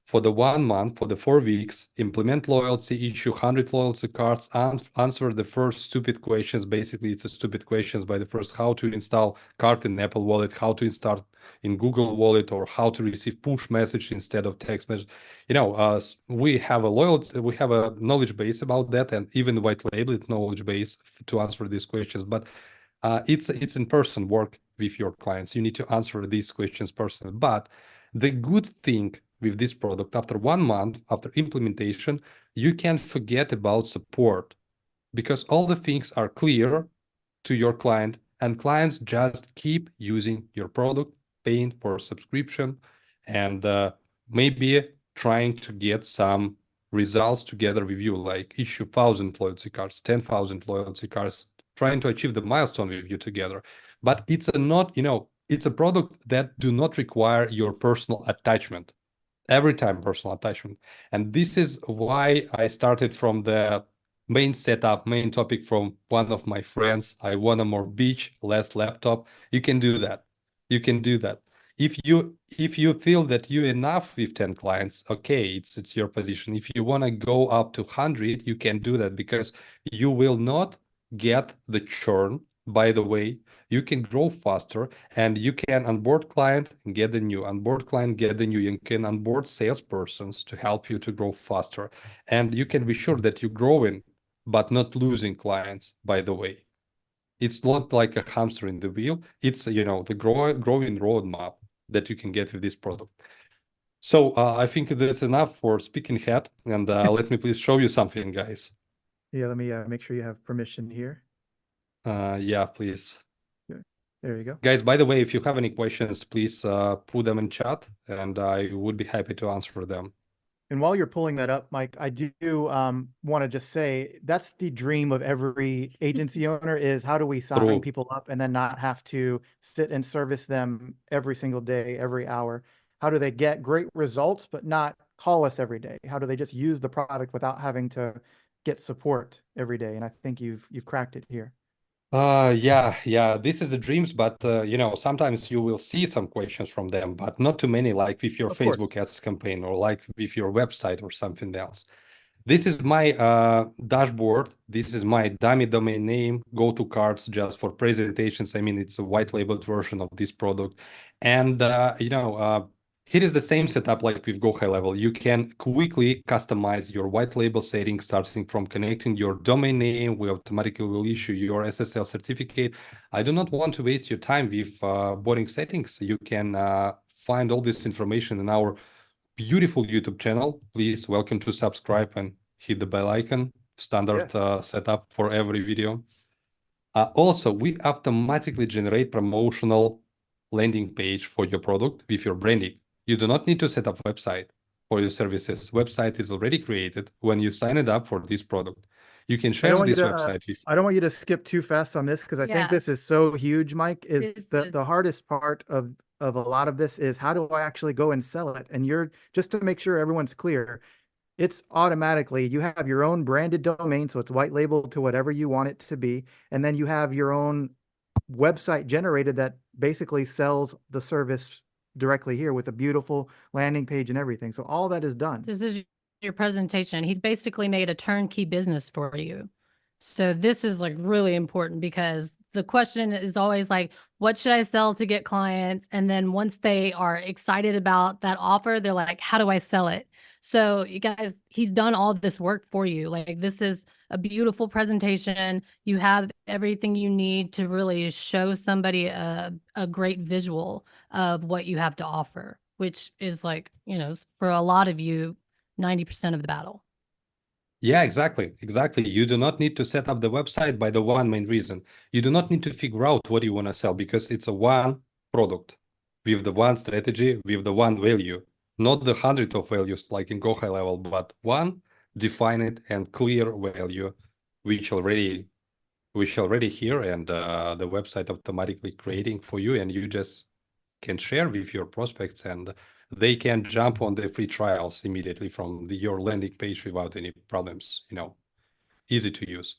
for the 1 month, for the 4 weeks, implement loyalty, issue 100 loyalty cards, and answer the first stupid questions. Basically, it's a stupid questions by the first, how to install card in Apple Wallet, how to install in Google Wallet, or how to receive push message instead of text message. You know, we have a knowledge base about that, and even white labeled knowledge base to answer these questions. But it's in person work with your clients. You need to answer these questions personally. But the good thing with this product, after 1 month, after implementation, you can forget about support, because all the things are clear to your client, and clients just keep using your product, paying for a subscription, and maybe trying to get some results together with you, like issue 1,000 loyalty cards, 10,000 loyalty cards, trying to achieve the milestone with you together. But it's a not, it's a product that do not require your personal attachment, every time personal attachment. And this is why I started from the main setup, main topic from one of my friends. I want a more beach, less laptop. You can do that. You can do that. If you feel that you enough with 10 clients, okay, it's your position. If you want to go up to 100, you can do that because you will not get the churn. By the way, you can grow faster and you can onboard client and get the new, onboard client, get the new. You can onboard salespersons to help you to grow faster. And you can be sure that you're growing, but not losing clients, by the way. It's not like a hamster in the wheel. It's, the growing roadmap that you can get with this product. So I think that's enough for speaking head. And let me please show you something, guys. Yeah, let me make sure you have permission here. Yeah, please. There you go. Guys, by the way, if you have any questions, please put them in chat and I would be happy to answer them. And while you're pulling that up, Mike, I do want to just say that's the dream of every agency owner is how do we sign True. people up and then not have to sit and service them every single day, every hour? How do they get great results, but not call us every day? How do they just use the product without having to get support every day? And I think you've cracked it here. Yeah, this is the dreams, but sometimes you will see some questions from them, but not too many, like with your Of course. Facebook ads campaign or like with your website or something else. This is my dashboard. This is my dummy domain name, go-to cards just for presentations. I mean, it's a white labeled version of this product. And, here is the same setup like with Go High Level. You can quickly customize your white label settings, starting from connecting your domain name. We automatically will issue your SSL certificate. I do not want to waste your time with boring settings. You can find all this information in our beautiful YouTube channel. Please welcome to subscribe and hit the bell icon. Standard setup for every video. Also, we automatically generate promotional landing page for your product with your branding. You do not need to set up a website for your services. Website is already created when you sign it up for this product. You can share this website with. I don't want you to skip too fast on this because I think this is so huge, Mike. Is the hardest part of a lot of this is how do I actually go and sell it? And you're just to make sure everyone's clear, it's automatically you have your own branded domain, so it's white labeled to whatever you want it to be, and then you have your own website generated that basically sells the service directly here with a beautiful landing page and everything. So all that is done. This is your presentation. He's basically made a turnkey business for you. So this is like really important because the question is always like, what should I sell to get clients? And then once they are excited about that offer, they're like, how do I sell it? So you guys, he's done all this work for you. Like this is a beautiful presentation. You have everything you need to really show somebody a great visual of what you have to offer, which is like, for a lot of you, 90% of the battle. Yeah, exactly. You do not need to set up the website by the one main reason. You do not need to figure out what you want to sell because it's a one product with the one strategy, with the one value, not the 100 of values like in Go High Level, but one defined and clear value, which already here and the website automatically creating for you, and you just can share with your prospects and they can jump on the free trials immediately from your landing page without any problems, easy to use.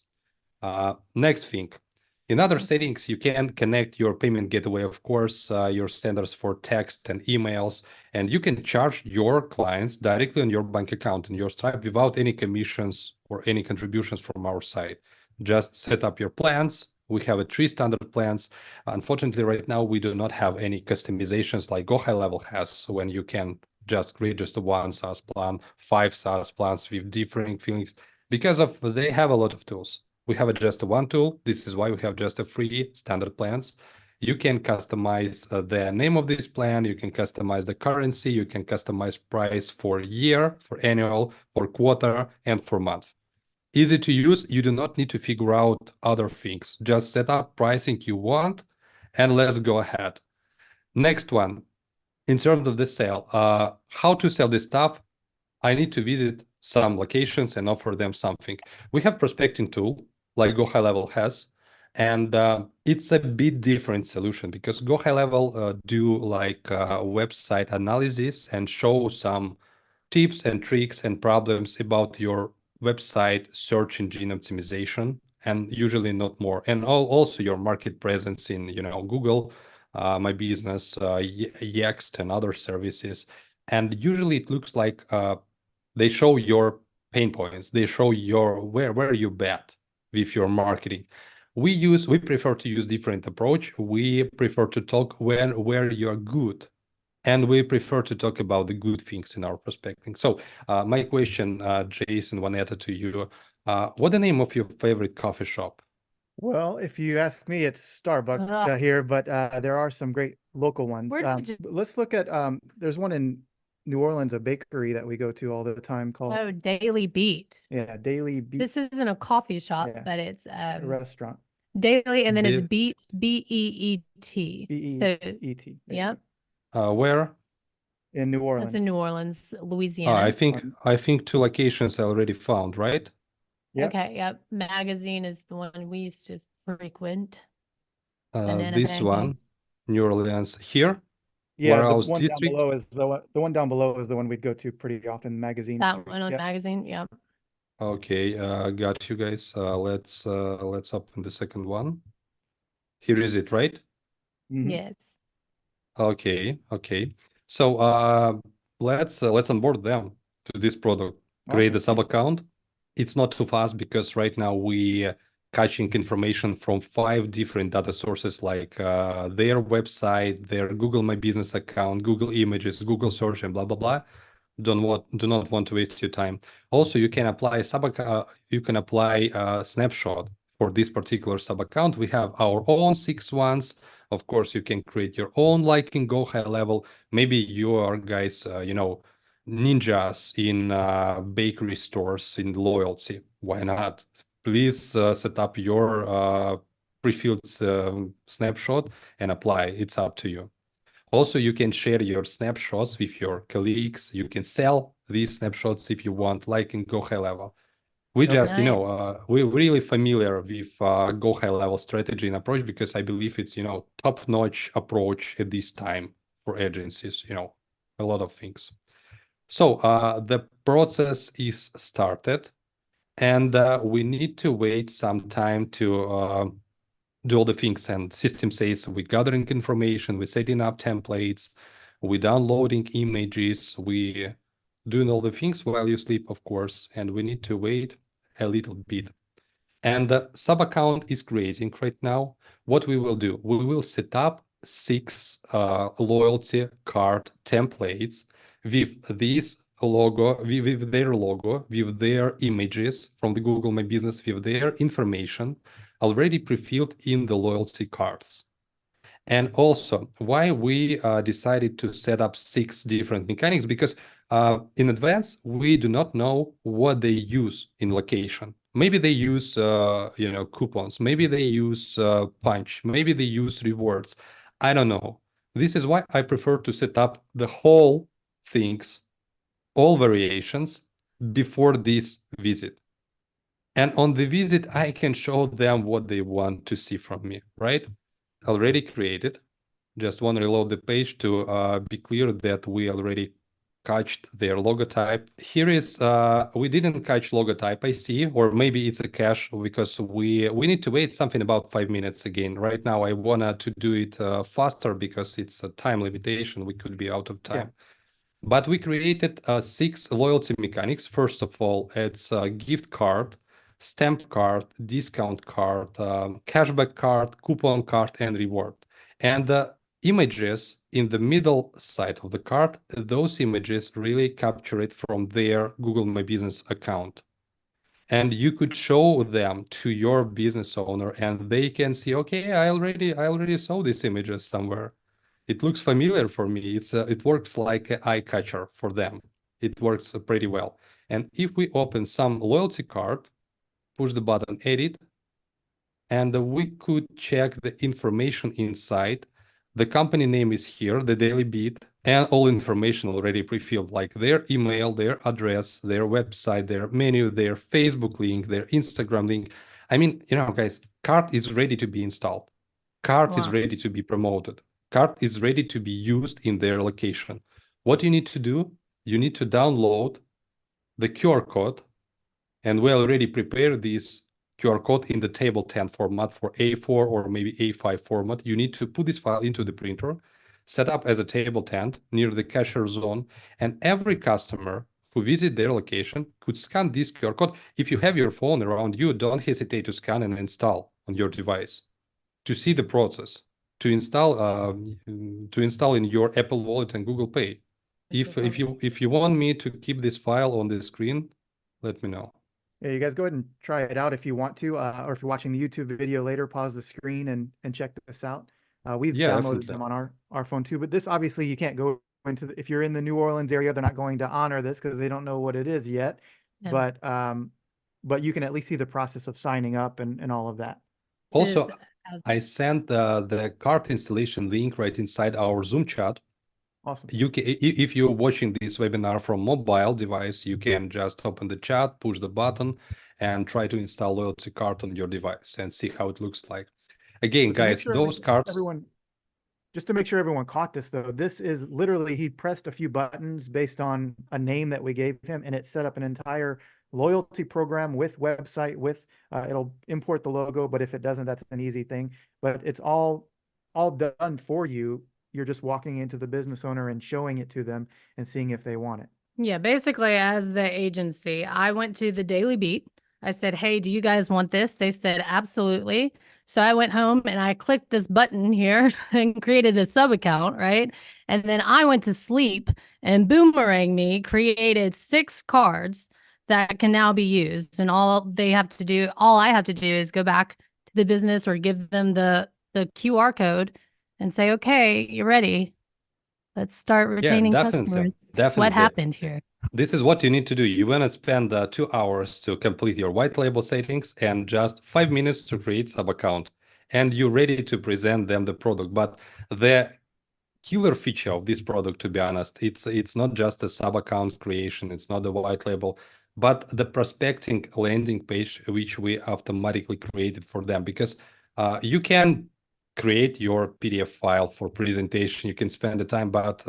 Next thing, in other settings, you can connect your payment gateway, of course, your senders for text and emails, and you can charge your clients directly on your bank account in your Stripe without any commissions or any contributions from our side. Just set up your plans. We have 3 standard plans. Unfortunately, right now, we do not have any customizations like Go High Level has when you can just create just one SaaS plan, 5 SaaS plans with differing feelings because they have a lot of tools. We have just one tool. This is why we have just a free standard plans. You can customize the name of this plan. You can customize the currency. You can customize price for year, for annual, for quarter, and for month. Easy to use. You do not need to figure out other things. Just set up pricing you want, and let's go ahead. Next one, in terms of the sale, how to sell this stuff, I need to visit some locations and offer them something. We have prospecting tool like Go High Level has, and it's a bit different solution because Go High Level do like website analysis and show some tips and tricks and problems about your website search engine optimization, and usually not more. And also your market presence in, Google, My Business, Yext, and other services. And usually it looks like they show your pain points. They show your where you bet with your marketing. We prefer to use different approach. We prefer to talk where you're good, and we prefer to talk about the good things in our prospecting. So my question, Jason, Wanetah, to you, what the name of your favorite coffee shop? Well, if you ask me, it's Starbucks here, but there are some great local ones. Where did you- But let's look at there's one in New Orleans, a bakery that we go to all the time called Oh, Daily Beat. Daily Beat This isn't a coffee shop, Yeah. but it's Restaurant. Daily, and then it's Be- Beat, B-E-E-T. So, BEET. yep, Where? In New Orleans. that's in New Orleans, I Louisiana. think 2 locations I already found, right? Yep. Okay, yep. Magazine is the one we used to frequent. Banana This one, pancakes. New Orleans, here. Yeah, the Warehouse one down District. below is the one down below is the one we'd go to pretty often. Magazine. That Street. one on Yep. Magazine, yep. Okay, got you guys. Let's open the second one. Here is it, right? Mhm. Yes. Okay. So let's onboard them to this product. Create a Awesome. sub account. It's not too fast because right now we catching information from 5 different data sources, like their website, their Google My Business account, Google Images, Google Search, and blah blah blah. Do not want to waste your time. Also, you can apply snapshot for this particular sub account. We have our own 6 ones. Of course, you can create your own, like in Go High Level. Maybe you are guys, ninjas in bakery stores in loyalty. Why not? Please set up your pre-filled snapshot and apply. It's up to you. Also, you can share your snapshots with your colleagues. You can sell these snapshots if you want, like in Go High Level. We Okay. just, Nice. we're really familiar with Go High Level strategy and approach because I believe it's, top-notch approach at this time for agencies, a lot of things. So the process is started, and we need to wait some time to do all the things. And system says we're gathering information, we're setting up templates, we're downloading images, we doing all the things while you sleep, of course, and we need to wait a little bit. And the sub account is creating right now. What we will do, we will set up 6 loyalty card templates with this logo, with their logo, with their images from the Google My Business, with their information already pre-filled in the loyalty cards. And also, why we decided to set up 6 different mechanics, because in advance, we do not know what they use in location. Maybe they use, coupons. Maybe they use punch. Maybe they use rewards. I don't know. This is why I prefer to set up the whole things, all variations, before this visit. And on the visit, I can show them what they want to see from me, right? Already created. Just want to reload the page to be clear that we already catched their logotype. Here is, we didn't catch logotype, I see, or maybe it's a cache because we need to wait something about 5 minutes again. Right now, I wanted to do it faster because it's a time limitation. We could be out of time. Yeah. But we created 6 loyalty mechanics. First of all, it's a gift card, stamp card, discount card, cashback card, coupon card, and reward. And the images in the middle side of the card, those images really capture it from their Google My Business account. And you could show them to your business owner and they can see, okay, I already saw these images somewhere. It looks familiar for me. It works like an eye catcher for them. It works pretty well. And if we open some loyalty card, push the button edit, and we could check the information inside. The company name is here, the Daily Beat. and all information already pre-filled, like their email, their address, their website, their menu, their Facebook link, their Instagram link. I mean, guys, cart is ready to be installed. Cart is Wow. ready to be promoted. Cart is ready to be used in their location. What you need to do, you need to download the QR code, and we already prepared this QR code in the table 10 format for A4 or maybe A5 format. You need to put this file into the printer, set up as a table 10 near the cashier zone, and every customer who visit their location could scan this QR code. If you have your phone around you, don't hesitate to scan and install on your device to see the process, to install in your Apple Wallet and Google Pay. If you want me to keep this file on the screen, let me know. Yeah, you guys go ahead and try it out if you want to, or if you're watching the YouTube video later, pause the screen and check this out. We've Yeah, downloaded definitely. them on our phone too, but this obviously you can't go into if you're in the New Orleans area, they're not going to honor this because they don't know what it is yet. Yeah. But you can at least see the process of signing up and all of that. This Also, is- I sent the cart installation link right inside our Zoom chat. Awesome. You can, if you're watching this webinar from mobile device, you can just open the chat, push the button, and try to install loyalty cart on your device and see how it looks like. Again, But to make guys, sure those cards. just to make sure everyone caught this though, this is literally, he pressed a few buttons based on a name that we gave him, and it set up an entire loyalty program with website, with it'll import the logo, but if it doesn't, that's an easy thing. But it's all done for you. You're just walking into the business owner and showing it to them and seeing if they want it. Yeah, basically, as the agency, I went to the Daily Beat. I said, "Hey, do you guys want this?" They said, "Absolutely." So I went home and I clicked this button here and created a sub account, right? And then I went to sleep, and Boomerang Me created 6 cards that can now be used. And all I have to do is go back to the business or give them the QR code and say, "Okay, you're ready. Let's start retaining customers." Definitely. What happened here? This is what you need to do. You want to spend 2 hours to complete your white label settings and just 5 minutes to create sub account, and you're ready to present them the product. But the killer feature of this product, to be honest, it's not just a sub account creation, it's not the white label, but the prospecting landing page, which we automatically created for them, because you can create your PDF file for presentation, you can spend the time, but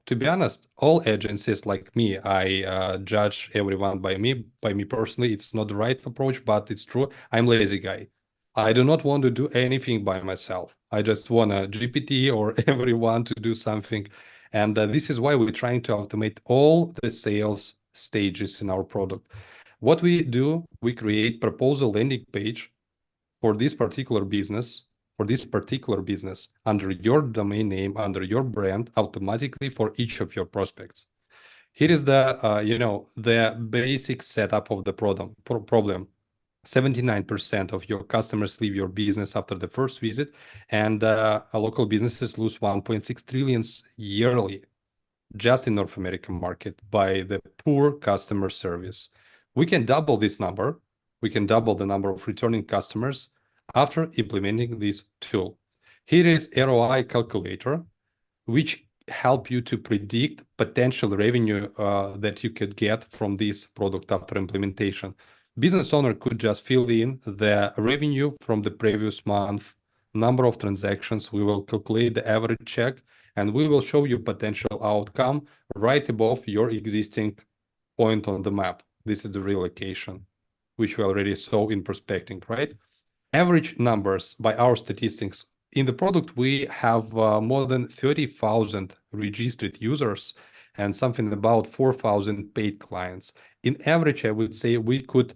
to be honest, all agencies like me, I judge everyone by me personally. It's not the right approach, but it's true. I'm lazy guy. I do not want to do anything by myself. I just want a GPT or everyone to do something. And this is why we're trying to automate all the sales stages in our product. What we do, we create proposal landing page for this particular business, under your domain name, under your brand, automatically for each of your prospects. Here is the the basic setup of the problem. 79% of your customers leave your business after the first visit, and local businesses lose 1.6 trillion yearly just in North American market by the poor customer service. We can double this number. We can double the number of returning customers after implementing this tool. Here is ROI calculator, which help you to predict potential revenue that you could get from this product after implementation. Business owner could just fill in the revenue from the previous month, number of transactions. We will calculate the average check, and we will show you potential outcome right above your existing point on the map. This is the relocation, which we already saw in prospecting, right? Average numbers by our statistics. In the product, we have more than 30,000 registered users and something about 4,000 paid clients. In average, I would say we could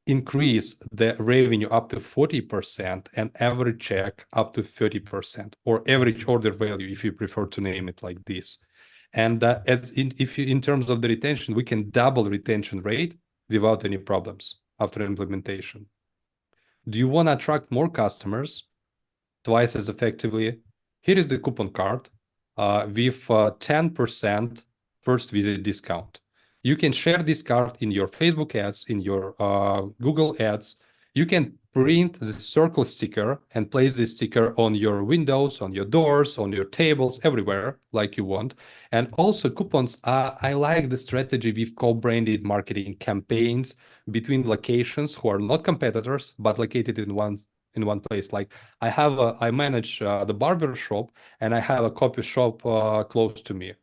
increase the revenue up to 40% and average check up to 30%, or average order value, if you prefer to name it like this. And in terms of the retention, we can double retention rate without any problems after implementation. Do you want to attract more customers twice as effectively? Here is the coupon card with 10% first visit discount. You can share this card in your Facebook ads, in your Google ads. You can print the circle sticker and place this sticker on your windows, on your doors, on your tables, everywhere like you want. And also coupons, I like the strategy with co-branded marketing campaigns between locations who are not competitors, but located in one place. Like I manage the barber shop, and I have a coffee shop close to me.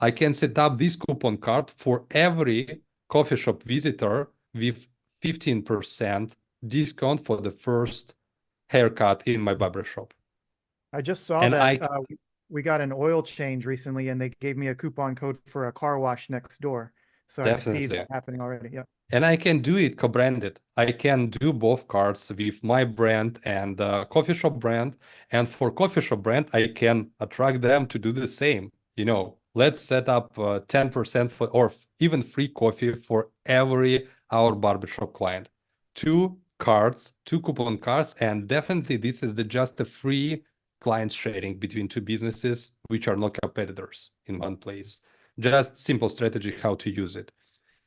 I can set up this coupon card for every coffee shop visitor with 15% discount for the first haircut in my barber shop. I just saw And that we got an oil change recently, and they gave me a coupon code for a car wash next door. So I see definitely. that happening already. Yeah. And I can do it co-branded. I can do both cards with my brand and coffee shop brand. And for coffee shop brand, I can attract them to do the same. Let's set up 10% for, or even free coffee for every our barbershop client. 2 cards, 2 coupon cards, and definitely this is just a free client sharing between 2 businesses which are not competitors in one place. Just simple strategy how to use it.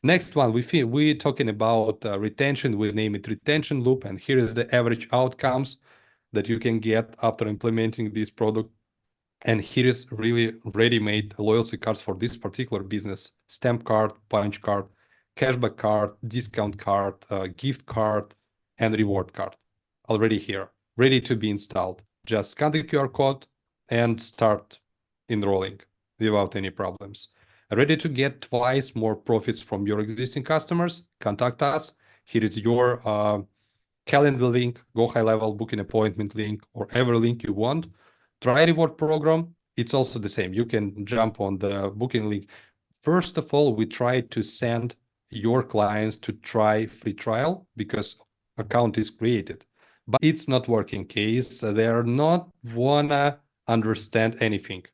Next one, we're talking about retention. We name it retention loop, and here is the average outcomes that you can get after implementing this product. And here is really ready-made loyalty cards for this particular business: stamp card, punch card, cashback card, discount card, gift card, and reward card. Already here, ready to be installed. Just scan the QR code and start enrolling without any problems. Ready to get twice more profits from your existing customers? Contact us. Here is your calendar link, go HighLevel booking appointment link, or every link you want. Try reward program. It's also the same. You can jump on the booking link. First of all, we try to send your clients to try free trial because account is created. But it's not working case. They are not wanna understand anything.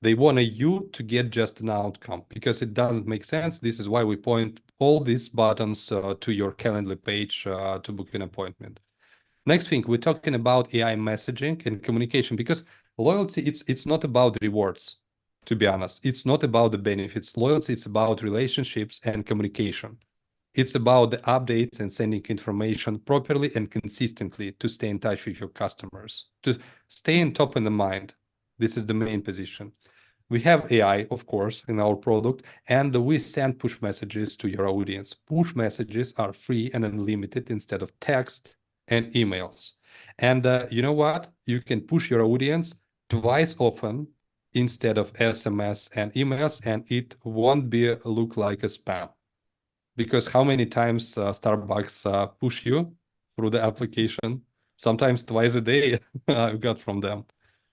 They want you to get just an outcome because it doesn't make sense. This is why we point all these buttons to your calendar page to book an appointment. Next thing, we're talking about AI messaging and communication, because loyalty, it's not about rewards, to be honest. It's not about the benefits. Loyalty, it's about relationships and communication. It's about the updates and sending information properly and consistently to stay in touch with your customers, to stay in top in the mind. This is the main position. We have AI, of course, in our product, and we send push messages to your audience. Push messages are free and unlimited instead of text and emails. And you know what? You can push your audience twice often instead of SMS and emails, and it won't look like a spam. Because how many times Starbucks push you through the application? Sometimes twice a day I've got from them.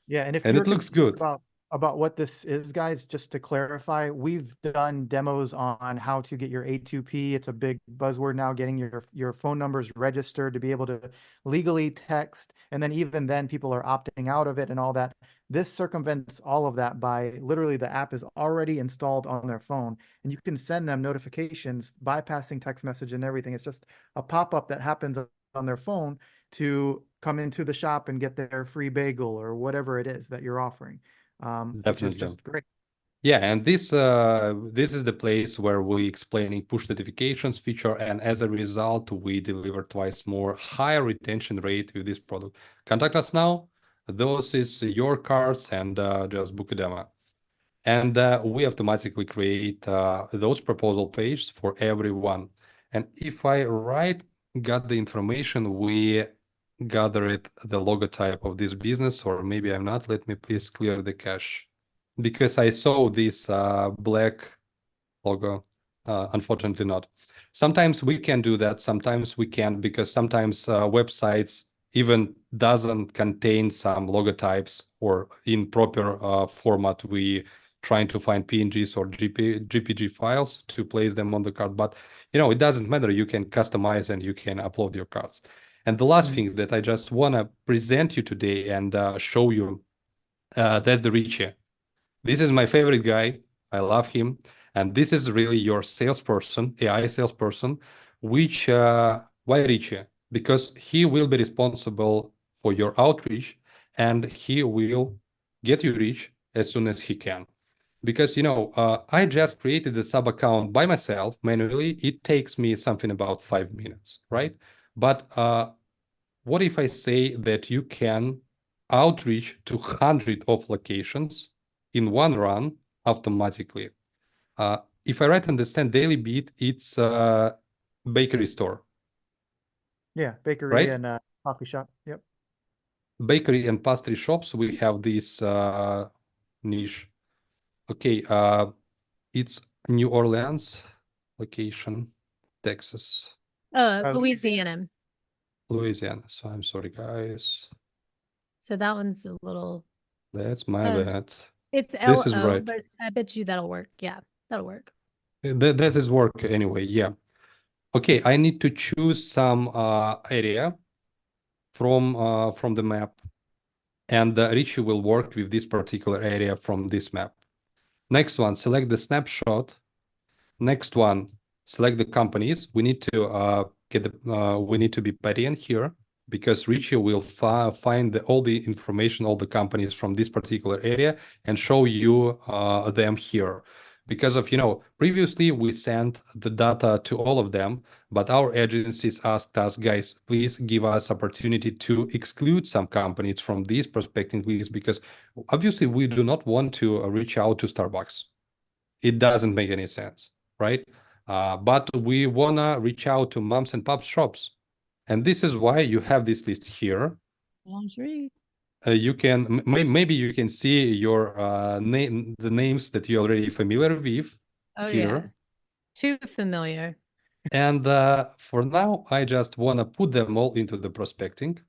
Yeah, and if And you're it looks confused good. about what this is, guys, just to clarify, we've done demos on how to get your A2P. It's a big buzzword now, getting your phone numbers registered to be able to legally text. And then even then, people are opting out of it and all that. This circumvents all of that by literally the app is already installed on their phone, and you can send them notifications, bypassing text message and everything. It's just a pop-up that happens on their phone to come into the shop and get their free bagel or whatever it is that you're offering, which is Definitely. just great. Yeah, and this is the place where we explaining push notifications feature, and as a result, we deliver twice more higher retention rate with this product. Contact us now. Those is your cards, and just book a demo. And we automatically create those proposal pages for everyone. And if I got the information, we gathered the logotype of this business, or maybe I'm not. Let me please clear the cache, because I saw this black logo. Unfortunately not. Sometimes we can do that, sometimes we can't, because sometimes websites even doesn't contain some logotypes or in proper format. We trying to find PNGs or GPG files to place them on the card, but it doesn't matter. You can customize and you can upload your cards. And the last thing that I just want to present you today and show you, that's the Richie. This is my favorite guy. I love him. And this is really your salesperson, AI salesperson, which, why Richie? Because he will be responsible for your outreach, and he will get you reach as soon as he can. Because, I just created the sub account by myself manually. It takes me something about 5 minutes, right? But what if I say that you can outreach to 100 of locations in one run automatically? If I right understand, Daily Beat, it's a bakery store, Yeah, bakery right? and coffee shop. Yep. Bakery and pastry shops, we have this niche. Okay, it's New Orleans location, Texas, Louisiana. Louisiana. So I'm sorry, guys. So that one's a little, That's my bad. it's This is LO, right. but I bet you that'll work. Yeah, that'll work. That is work anyway. Yeah. Okay, I need to choose some area from the map, and Richie will work with this particular area from this map. Next one, select the snapshot. Next one, select the companies. We need to we need to be patient here because Richie will find all the information, all the companies from this particular area and show you them here. Because of, previously we sent the data to all of them, but our agencies asked us, guys, please give us opportunity to exclude some companies from these prospecting list because obviously we do not want to reach out to Starbucks. It doesn't make any sense, right? But we wanna reach out to moms and pops shops. And this is why you have this list here. You can maybe you can see your the names that you're already familiar with here. Yeah. Too familiar. And for now, I just wanna put them all into the prospecting.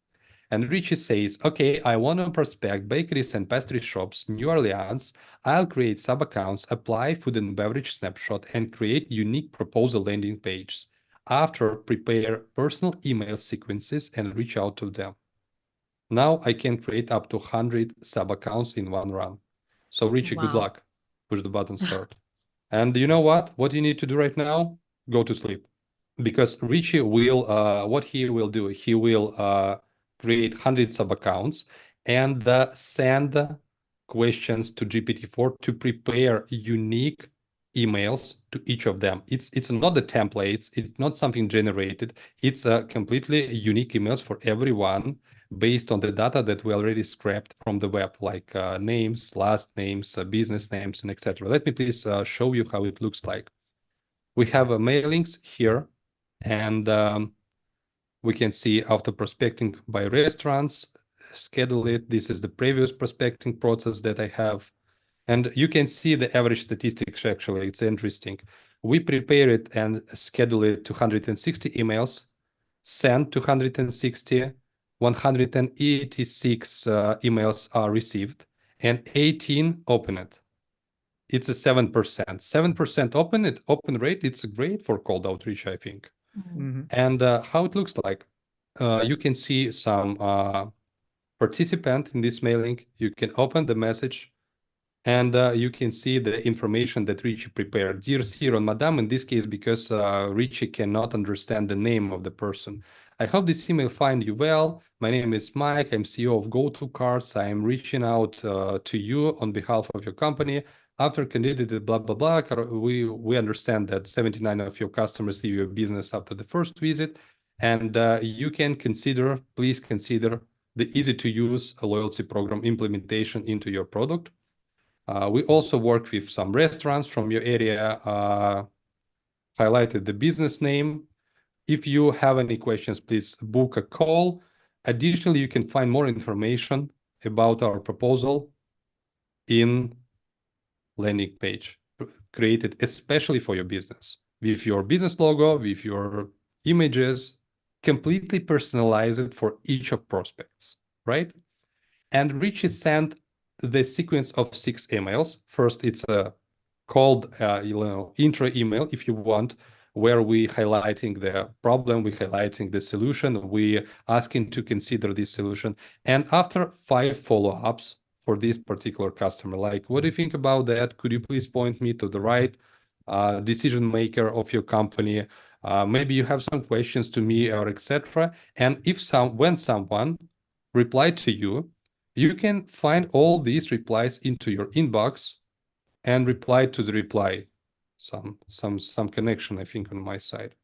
And Richie says, okay, I want to prospect bakeries and pastry shops, New Orleans. I'll create sub-accounts, apply food and beverage snapshot, and create unique proposal landing pages. After, prepare personal email sequences and reach out to them. Now I can create up to 100 sub-accounts in one run. So Richie, good luck. Push the button start. And you know what? What you need to do right now? Go to sleep. Because Richie will, what he will do, he will create hundreds of accounts and send questions to GPT-4 to prepare unique emails to each of them. It's not the templates, it's not something generated. It's a completely unique emails for everyone based on the data that we already scraped from the web, like names, last names, business names, and etc. Let me please show you how it looks like. We have mailings here, and we can see after prospecting by restaurants, schedule it. This is the previous prospecting process that I have. And you can see the average statistics, actually. It's interesting. We prepare it and schedule it to 160 emails, send 260, 186 emails are received, and 18 open it. It's a 7%. 7% open rate. It's great for cold outreach, I think. And how it looks like, you can see some participant in this mailing. You can open the message, and you can see the information that Richie prepared. Dear Sir and Madame, in this case, because Richie cannot understand the name of the person. I hope this email find you well. My name is Mike. I'm CEO of GoToCarts. I'm reaching out to you on behalf of your company. After candidate blah blah blah, we understand that 79 of your customers leave your business after the first visit, and you can please consider the easy-to-use loyalty program implementation into your product. We also work with some restaurants from your area, highlighted the business name. If you have any questions, please book a call. Additionally, you can find more information about our proposal in landing page created especially for your business, with your business logo, with your images, completely personalized for each of prospects, right? And Richie sent the sequence of 6 emails. First, it's a called intro email, if you want, where we highlighting the problem, we highlighting the solution, we asking to consider this solution. And after 5 follow-ups for this particular customer, like, what do you think about that? Could you please point me to the right decision maker of your company? Maybe you have some questions to me, or etc. And when someone replied to you, you can find all these replies into your inbox and reply to the reply. Some connection, I think, on my side.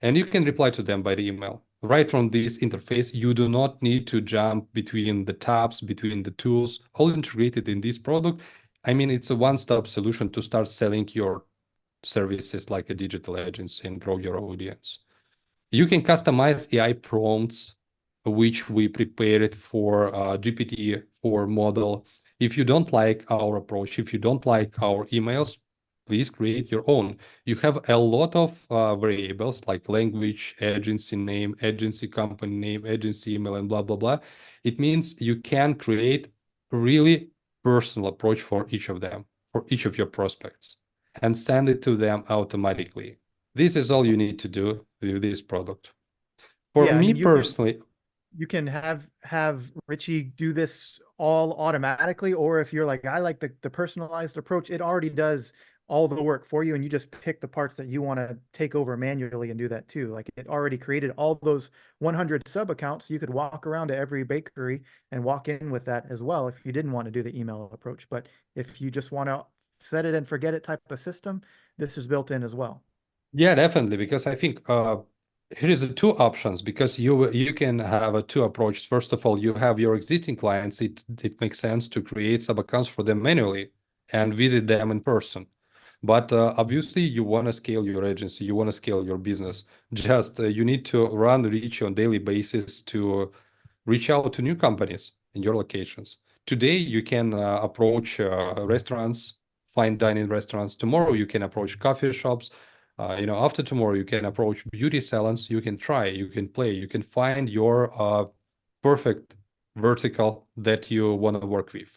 And you can reply to them by the email. right from this interface. You do not need to jump between the tabs, between the tools, all integrated in this product. I mean, it's a one-stop solution to start selling your services like a digital agency and grow your audience. You can customize AI prompts, which we prepared for GPT-4 model. If you don't like our approach, if you don't like our emails, please create your own. You have a lot of variables like language, agency name, agency company name, agency email, and blah, blah, blah. It means you can create a really personal approach for each of them, for each of your prospects, and send it to them automatically. This is all you need to do with this product. For Yeah, I me mean, personally, you can have Richie do this all automatically, or if you're like, I like the personalized approach, it already does all the work for you, and you just pick the parts that you want to take over manually and do that too. Like it already created all those 100 sub accounts. You could walk around to every bakery and walk in with that as well if you didn't want to do the email approach. But if you just want to set it and forget it type of system, this is built in as well. yeah, definitely, because I think here is the two options, because you can have a two approaches. First of all, you have your existing clients. It makes sense to create sub accounts for them manually and visit them in person. But obviously, you want to scale your agency, you want to scale your business. Just you need to run reach on daily basis to reach out to new companies in your locations. Today, you can approach restaurants, fine dining restaurants. Tomorrow, you can approach coffee shops. After tomorrow, you can approach beauty salons. You can try, you can play, you can find your perfect vertical that you want to work with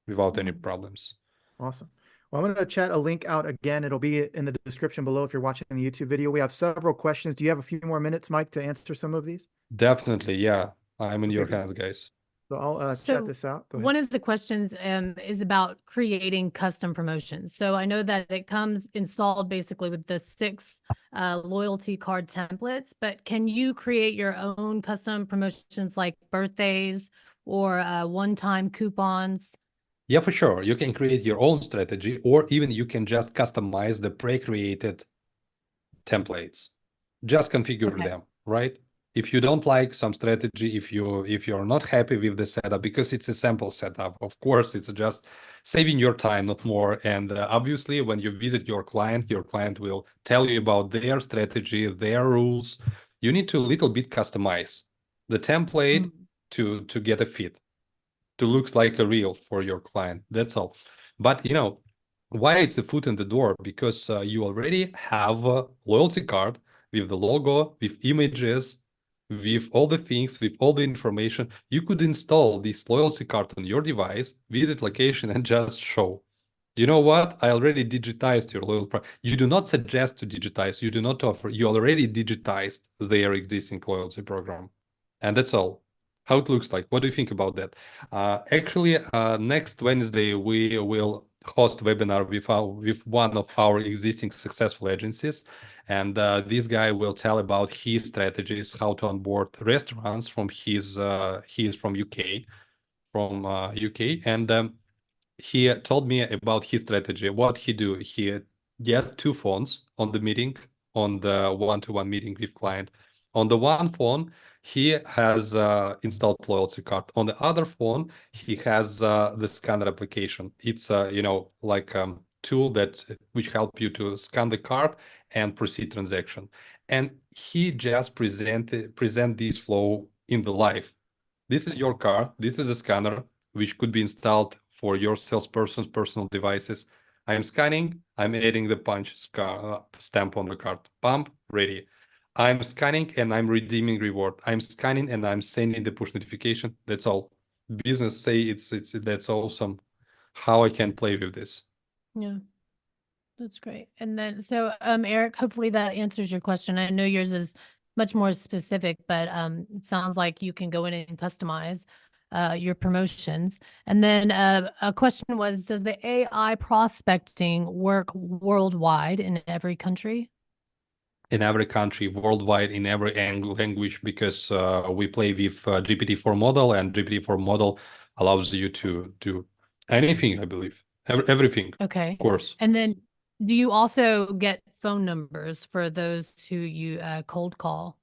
without any problems. Awesome. Well, I'm going to chat a link out again. It'll be in the description below if you're watching the YouTube video. We have several questions. Do you have a few more minutes, Mike, to answer some of these? Definitely, yeah. I'm in Okay, your good. hands, guys. So I'll chat this out. Go ahead. One of the questions is about creating custom promotions. So I know that it comes installed basically with the 6 loyalty card templates, but can you create your own custom promotions like birthdays or one-time coupons? Yeah, for sure. You can create your own strategy, or even you can just customize the pre-created templates. Just configure Okay. them, right? If you don't like some strategy, if you're not happy with the setup, because it's a sample setup, of course, it's just saving your time, not more. And obviously, when you visit your client will tell you about their strategy, their rules. You need to a little bit customize the template to get a fit, to looks like a real for your client. That's all. But why it's a foot in the door? Because you already have a loyalty card with the logo, with images, with all the things, with all the information. You could install this loyalty card on your device, visit location, and just show. You know what? I already digitized your loyalty. You do not suggest to digitize. You do not offer. You already digitized their existing loyalty program, and that's all. How it looks like. What do you think about that? Actually, next Wednesday we will host a webinar with one of our existing successful agencies, and this guy will tell about his strategies, how to onboard restaurants from his. He is from UK, and he told me about his strategy. What he do? He get 2 phones on the meeting, on the one-to-one meeting with client. On the one phone, he has installed loyalty card. On the other phone, he has the scanner application. It's like tool that which help you to scan the card and proceed transaction. And he just present this flow in the live. This is your card. This is a scanner which could be installed for your salesperson's personal devices. I'm scanning, I'm adding the punch stamp on the card. Pump, ready. I'm scanning and I'm redeeming reward. I'm scanning and I'm sending the push notification. That's all. Business say that's awesome. How I can play with this. Yeah. That's great. And then, so, Eric, hopefully that answers your question. I know yours is much more specific, but it sounds like you can go in and customize your promotions. And then a question was, does the AI prospecting work worldwide in every country? In every country, worldwide, in every language, because we play with GPT-4 model, and GPT-4 model allows you to do anything, I believe. Everything, Okay. of course. And then do you also get phone numbers for those who you cold call?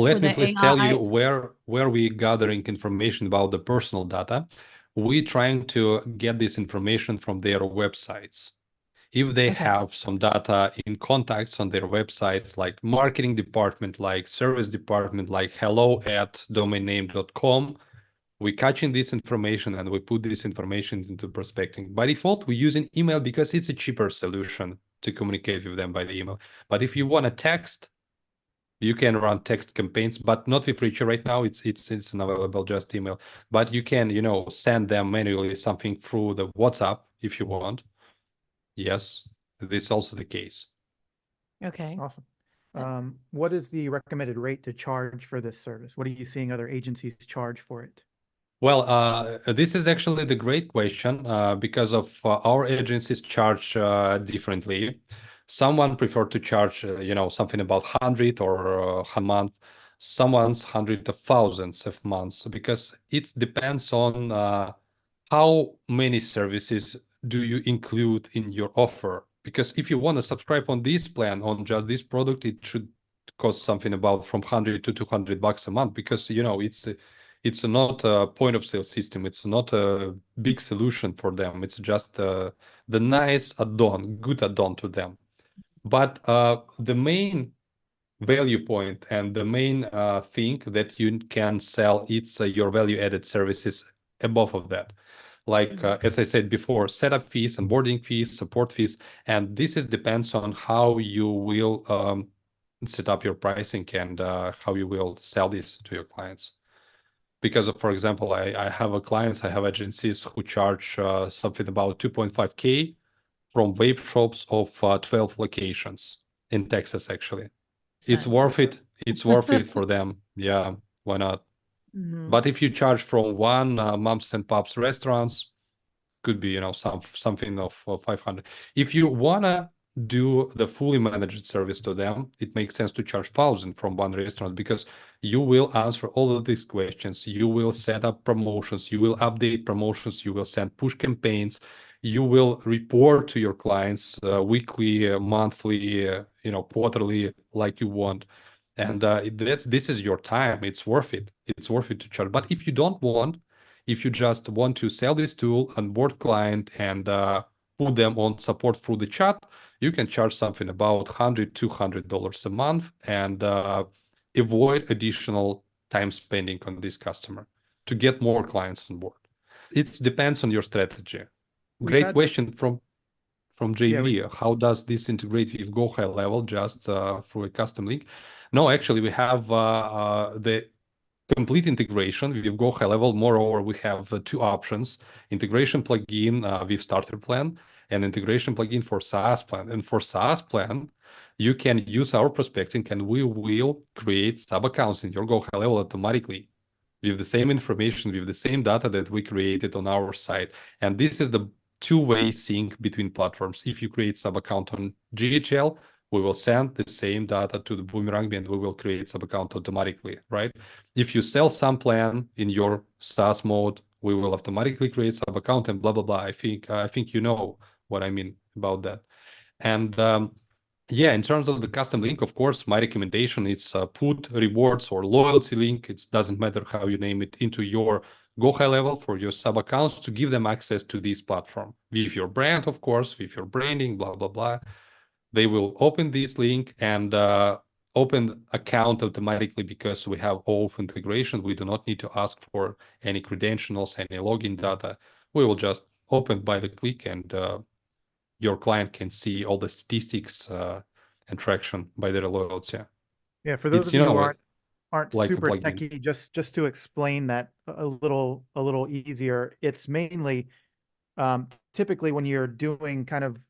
Let for me the please tell you AI? where we gathering information about the personal data. We trying to get this information from their websites. If they Okay. have some data in contacts on their websites, like marketing department, like service department, like hello@domainname.com, we catching this information and we put this information into prospecting. By default, we're using email because it's a cheaper solution to communicate with them by the email. But if you want to text, you can run text campaigns, but not with Reacher right now. It's not available, just email. But you can, send them manually something through the WhatsApp if you want. Yes, this is also the case. Okay. Awesome. What is the recommended rate to charge for this service? What are you seeing other agencies charge for it? Well, this is actually the great question because of our agencies charge differently. Someone prefer to charge, something about 100 or a month. Someone's hundred of thousands of months because it depends on how many services do you include in your offer. Because if you want to subscribe on this plan on just this product, it should cost something about from 100 to $200 a month because it's not a point of sale system. It's not a big solution for them. It's just the nice add-on, good add-on to them. But the main value point and the main thing that you can sell, it's your value-added services above of that. Like as I said before, setup fees, onboarding fees, support fees, and this depends on how you will set up your pricing and how you will sell this to your clients. Because, for example, I have clients, I have agencies who charge something about 2.5K from vape shops of 12 locations in Texas, actually. It's worth it. It's worth it for them. Yeah, why not? But if you charge from one moms and pops restaurants, could be something of 500. If you wanna do the fully managed service to them, it makes sense to charge 1,000 from one restaurant because you will answer all of these questions. You will set up promotions. You will update promotions. You will send push campaigns. You will report to your clients weekly, monthly, quarterly, like you want. And this is your time. It's worth it. It's worth it to charge. But if you don't want, if you just want to sell this tool, onboard client, and put them on support through the chat, you can charge something about $100, $200 a month and avoid additional time spending on this customer to get more clients on board. It depends on your strategy. We've Great had question from Yeah, JV. How does this integrate with Go High Level just through a custom link? No, actually, we have the complete integration with Go High Level. Moreover, we have two options: integration plugin with starter plan and integration plugin for SaaS plan. And for SaaS plan, you can use our prospecting and we will create sub accounts in your Go High Level automatically with the same information, with the same data that we created on our site. And this is the two-way sync between platforms. If you create sub account on GHL, we will send the same data to the Boomerang and we will create sub account automatically, right? If you sell some plan in your SaaS mode, we will automatically create sub account and blah blah blah. I think you know what I mean about that. And yeah, in terms of the custom link, of course, my recommendation is put rewards or loyalty link. It doesn't matter how you name it, into your Go High Level for your sub accounts to give them access to this platform with your brand, of course, with your branding, blah blah blah. They will open this link and open account automatically because we have OAuth integration. We do not need to ask for any credentials, any login data. We will just open by the click and your client can see all the statistics and traction by their loyalty. Yeah, for those It's, of you who aren't like a super plugin. techy, just to explain that a little easier, it's mainly typically when you're doing kind of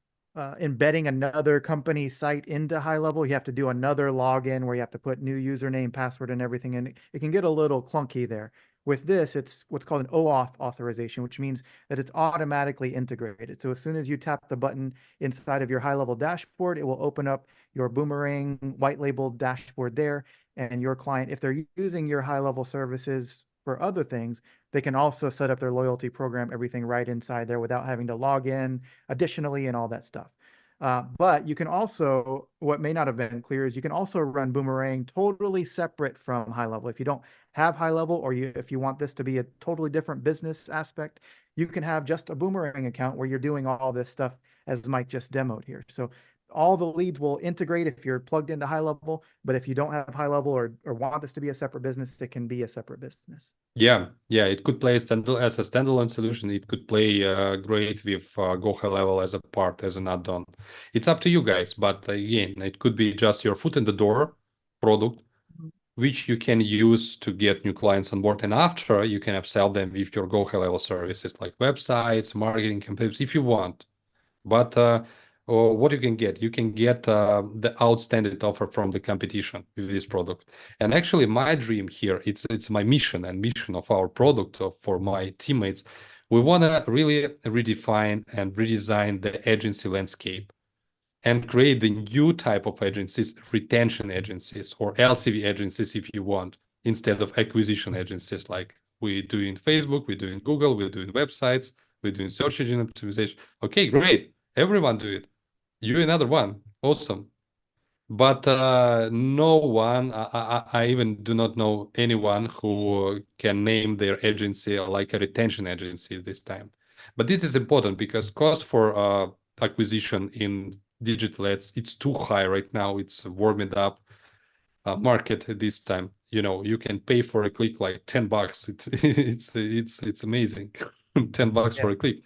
embedding another company site into High Level, you have to do another login where you have to put new username, password, and everything, and it can get a little clunky there. With this, it's what's called an OAuth authorization, which means that it's automatically integrated. So as soon as you tap the button inside of your High Level dashboard, it will open up your Boomerang white labeled dashboard there. And your client, if they're using your High Level services for other things, they can also set up their loyalty program, everything right inside there without having to log in additionally and all that stuff. But you can also, what may not have been clear is you can also run Boomerang totally separate from HighLevel. If you don't have HighLevel, or if you want this to be a totally different business aspect, you can have just a Boomerang account where you're doing all this stuff as Mike just demoed here. So all the leads will integrate if you're plugged into HighLevel, but if you don't have HighLevel or want this to be a separate business, it can be a separate business. Yeah, it could play as a standalone solution. It could play great with Go HighLevel as a part, as an add-on. It's up to you guys, but again, it could be just your foot in the door product, which you can use to get new clients on board. And after, you can upsell them with your Go HighLevel services like websites, marketing campaigns, if you want. But what you can get the outstanding offer from the competition with this product. And actually, my dream here, it's my mission and mission of our product for my teammates. We want to really redefine and redesign the agency landscape and create the new type of agencies, retention agencies or LTV agencies, if you want, instead of acquisition agencies like we do in Facebook, we do in Google, we do in websites, we do in search engine optimization. Okay, great. Everyone do it. You another one. Awesome. But no one, I even do not know anyone who can name their agency like a retention agency this time. But this is important because cost for acquisition in digital ads, it's too high right now. It's warming up market at this time. You can pay for a click like $10. It's amazing. $10 for a click.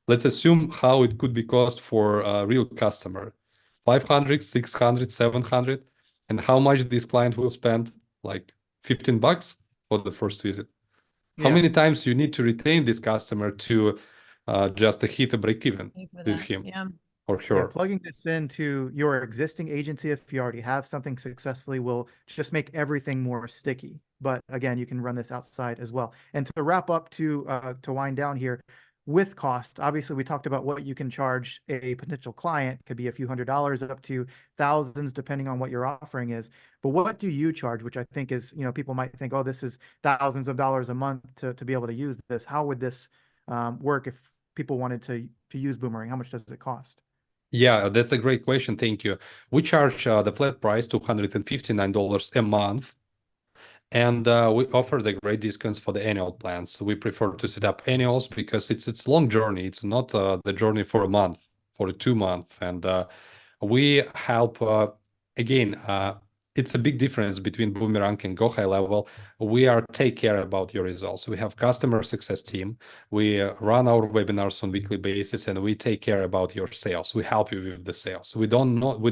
Let's assume how it could be cost for a real customer. 500, 600, 700. And how much this client will spend? Like $15 for the first visit. How many times you need to retain this customer to just hit a break even with him or her? Yeah, plugging this into your existing agency, if you already have something successfully, will just make everything more sticky. But again, you can run this outside as well. And to wrap up, to wind down here, with cost, obviously we talked about what you can charge a potential client. It could be a few $100s up to thousands, depending on what your offering is. But what do you charge? Which I think is, people might think, oh, this is thousands of dollars a month to be able to use this. How would this work if people wanted to use Boomerang? How much does it cost? Yeah, that's a great question. Thank you. We charge the flat price, $259 a month. And we offer the great discounts for the annual plans. We prefer to set up annuals because it's long journey. It's not the journey for a month, for a 2 month. And we help, again, it's a big difference between Boomerang and Go HighLevel. We take care about your results. We have customer success team. We run our webinars on weekly basis, and we take care about your sales. We help you with the sales. We do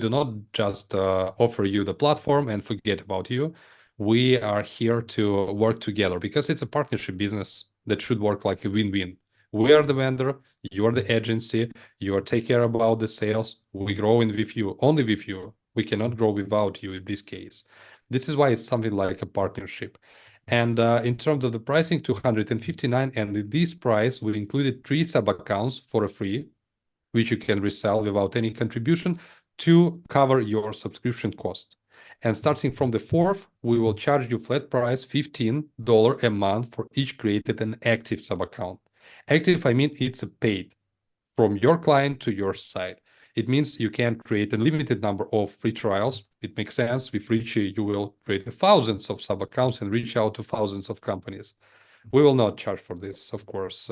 not just offer you the platform and forget about you. We are here to work together because it's a partnership business that should work like a win-win. We are the vendor, you are the agency, you are take care about the sales. We grow in with you, only with you. We cannot grow without you in this case. This is why it's something like a partnership. And in terms of the pricing, $259, and in this price, we included 3 sub-accounts for a free, which you can resell without any contribution to cover your subscription cost. And starting from the 4th, we will charge you flat price $15 a month for each created and active sub-account. Active, I mean it's a paid from your client to your site. It means you can create a limited number of free trials. It makes sense. With Reach, you will create thousands of sub-accounts and reach out to thousands of companies. We will not charge for this, of course.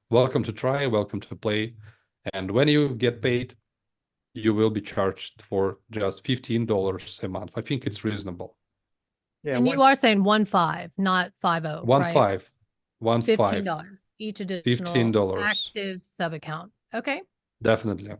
Welcome to try, welcome to play. And when you get paid, you will be charged for just $15 a month. I think it's reasonable. Yeah, and you are saying 15, not 50, right? 15. $15 each additional $15 active sub account. Okay. Definitely.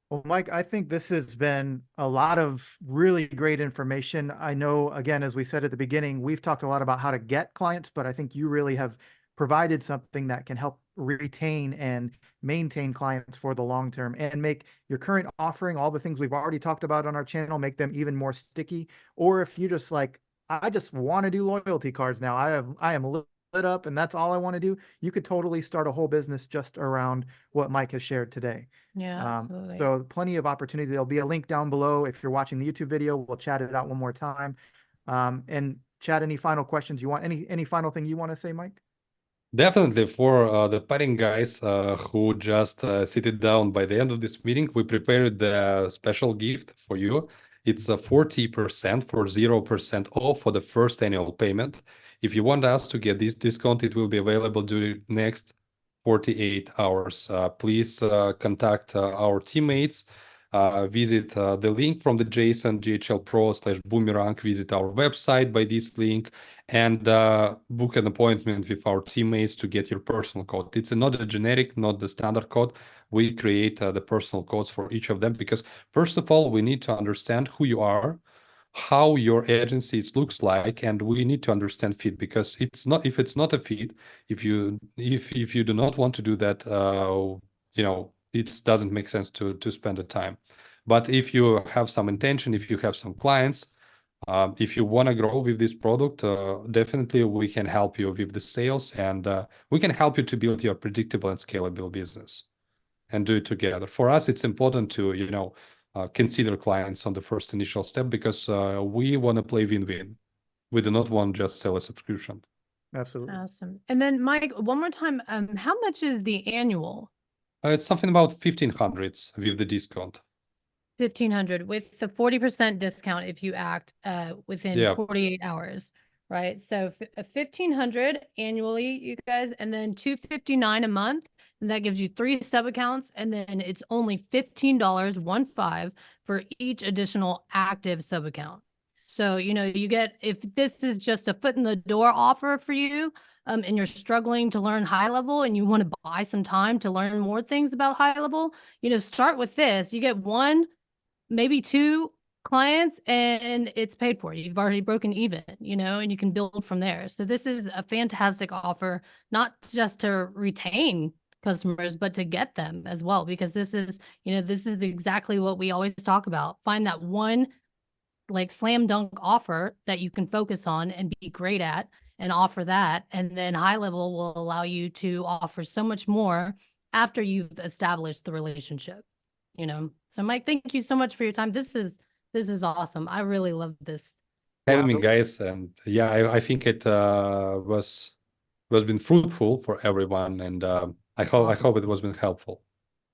Well, Mike, I think this has been a lot of really great information. I know, again, as we said at the beginning, we've talked a lot about how to get clients, but I think you really have provided something that can help retain and maintain clients for the long term and make your current offering, all the things we've already talked about on our channel, make them even more sticky. Or if you just like, I just want to do loyalty cards now. I am lit up and that's all I want to do. You could totally start a whole business just around what Mike has shared today. Yeah, absolutely. So plenty of opportunity. There'll be a link down below. If you're watching the YouTube video, we'll chat it out one more time. And Chad, any final questions you want? Any final thing you want to say, Mike? Definitely for the putting guys who just sit it down by the end of this meeting, we prepared the special gift for you. It's a 40% for 0% off for the first annual payment. If you want us to get this discount, it will be available during next 48 hours. Please contact our teammates. Visit the link from the JSON GHL Pro/Boomerang. Visit our website by this link and book an appointment with our teammates to get your personal code. It's not a generic, not the standard code. We create the personal codes for each of them because, first of all, we need to understand who you are, how your agency looks like, and we need to understand fit because it's not if it's not a fit, if you do not want to do that, it doesn't make sense to spend the time. But if you have some intention, if you have some clients, if you want to grow with this product, definitely we can help you with the sales and we can help you to build your predictable and scalable business and do it together. For us, it's important to, consider clients on the first initial step because we want to play win-win. We do not want just sell a subscription. Absolutely. Awesome. And then Mike, one more time, how much is the annual? It's something about 1,500 with the discount. 1,500 with the 40% discount if you act within 48 hours, right? So 1,500 annually, you guys, and then $259 a month, and that gives you 3 sub accounts, and then it's only $15 for each additional active sub account. So you get, if this is just a foot in the door offer for you, and you're struggling to learn HighLevel and you want to buy some time to learn more things about HighLevel, start with this. You get 1, maybe 2 clients and it's paid for. You've already broken even, and you can build from there. So this is a fantastic offer, not just to retain customers, but to get them as well, because this is exactly what we always talk about. Find that one like slam dunk offer that you can focus on and be great at and offer that. And then HighLevel will allow you to offer so much more after you've established the relationship. So Mike, thank you so much for your time. This is awesome. I really love this. Having me, guys, and I think it was been fruitful for everyone, and I hope it was been helpful.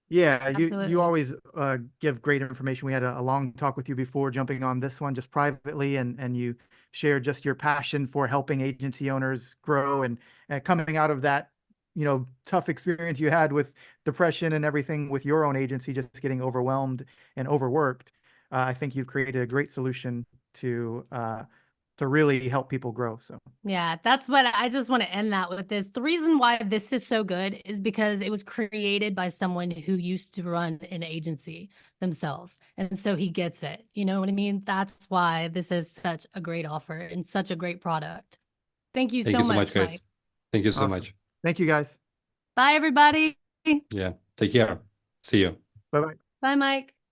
Yeah, Absolutely. you always give great information. We had a long talk with you before jumping on this one just privately, and you shared just your passion for helping agency owners grow and coming out of that tough experience you had with depression and everything with your own agency, just getting overwhelmed and overworked. I think you've created a great solution to really help people grow. So yeah, that's what I just want to end that with this. The reason why this is so good is because it was created by someone who used to run an agency themselves. And so he gets it. You know what I mean? That's why this is such a great offer and such a great product. Thank you so much, guys. Mike. Thank you so much. Thank you, guys. Bye, everybody. Yeah, take care. See you. Bye-bye. Bye, Mike.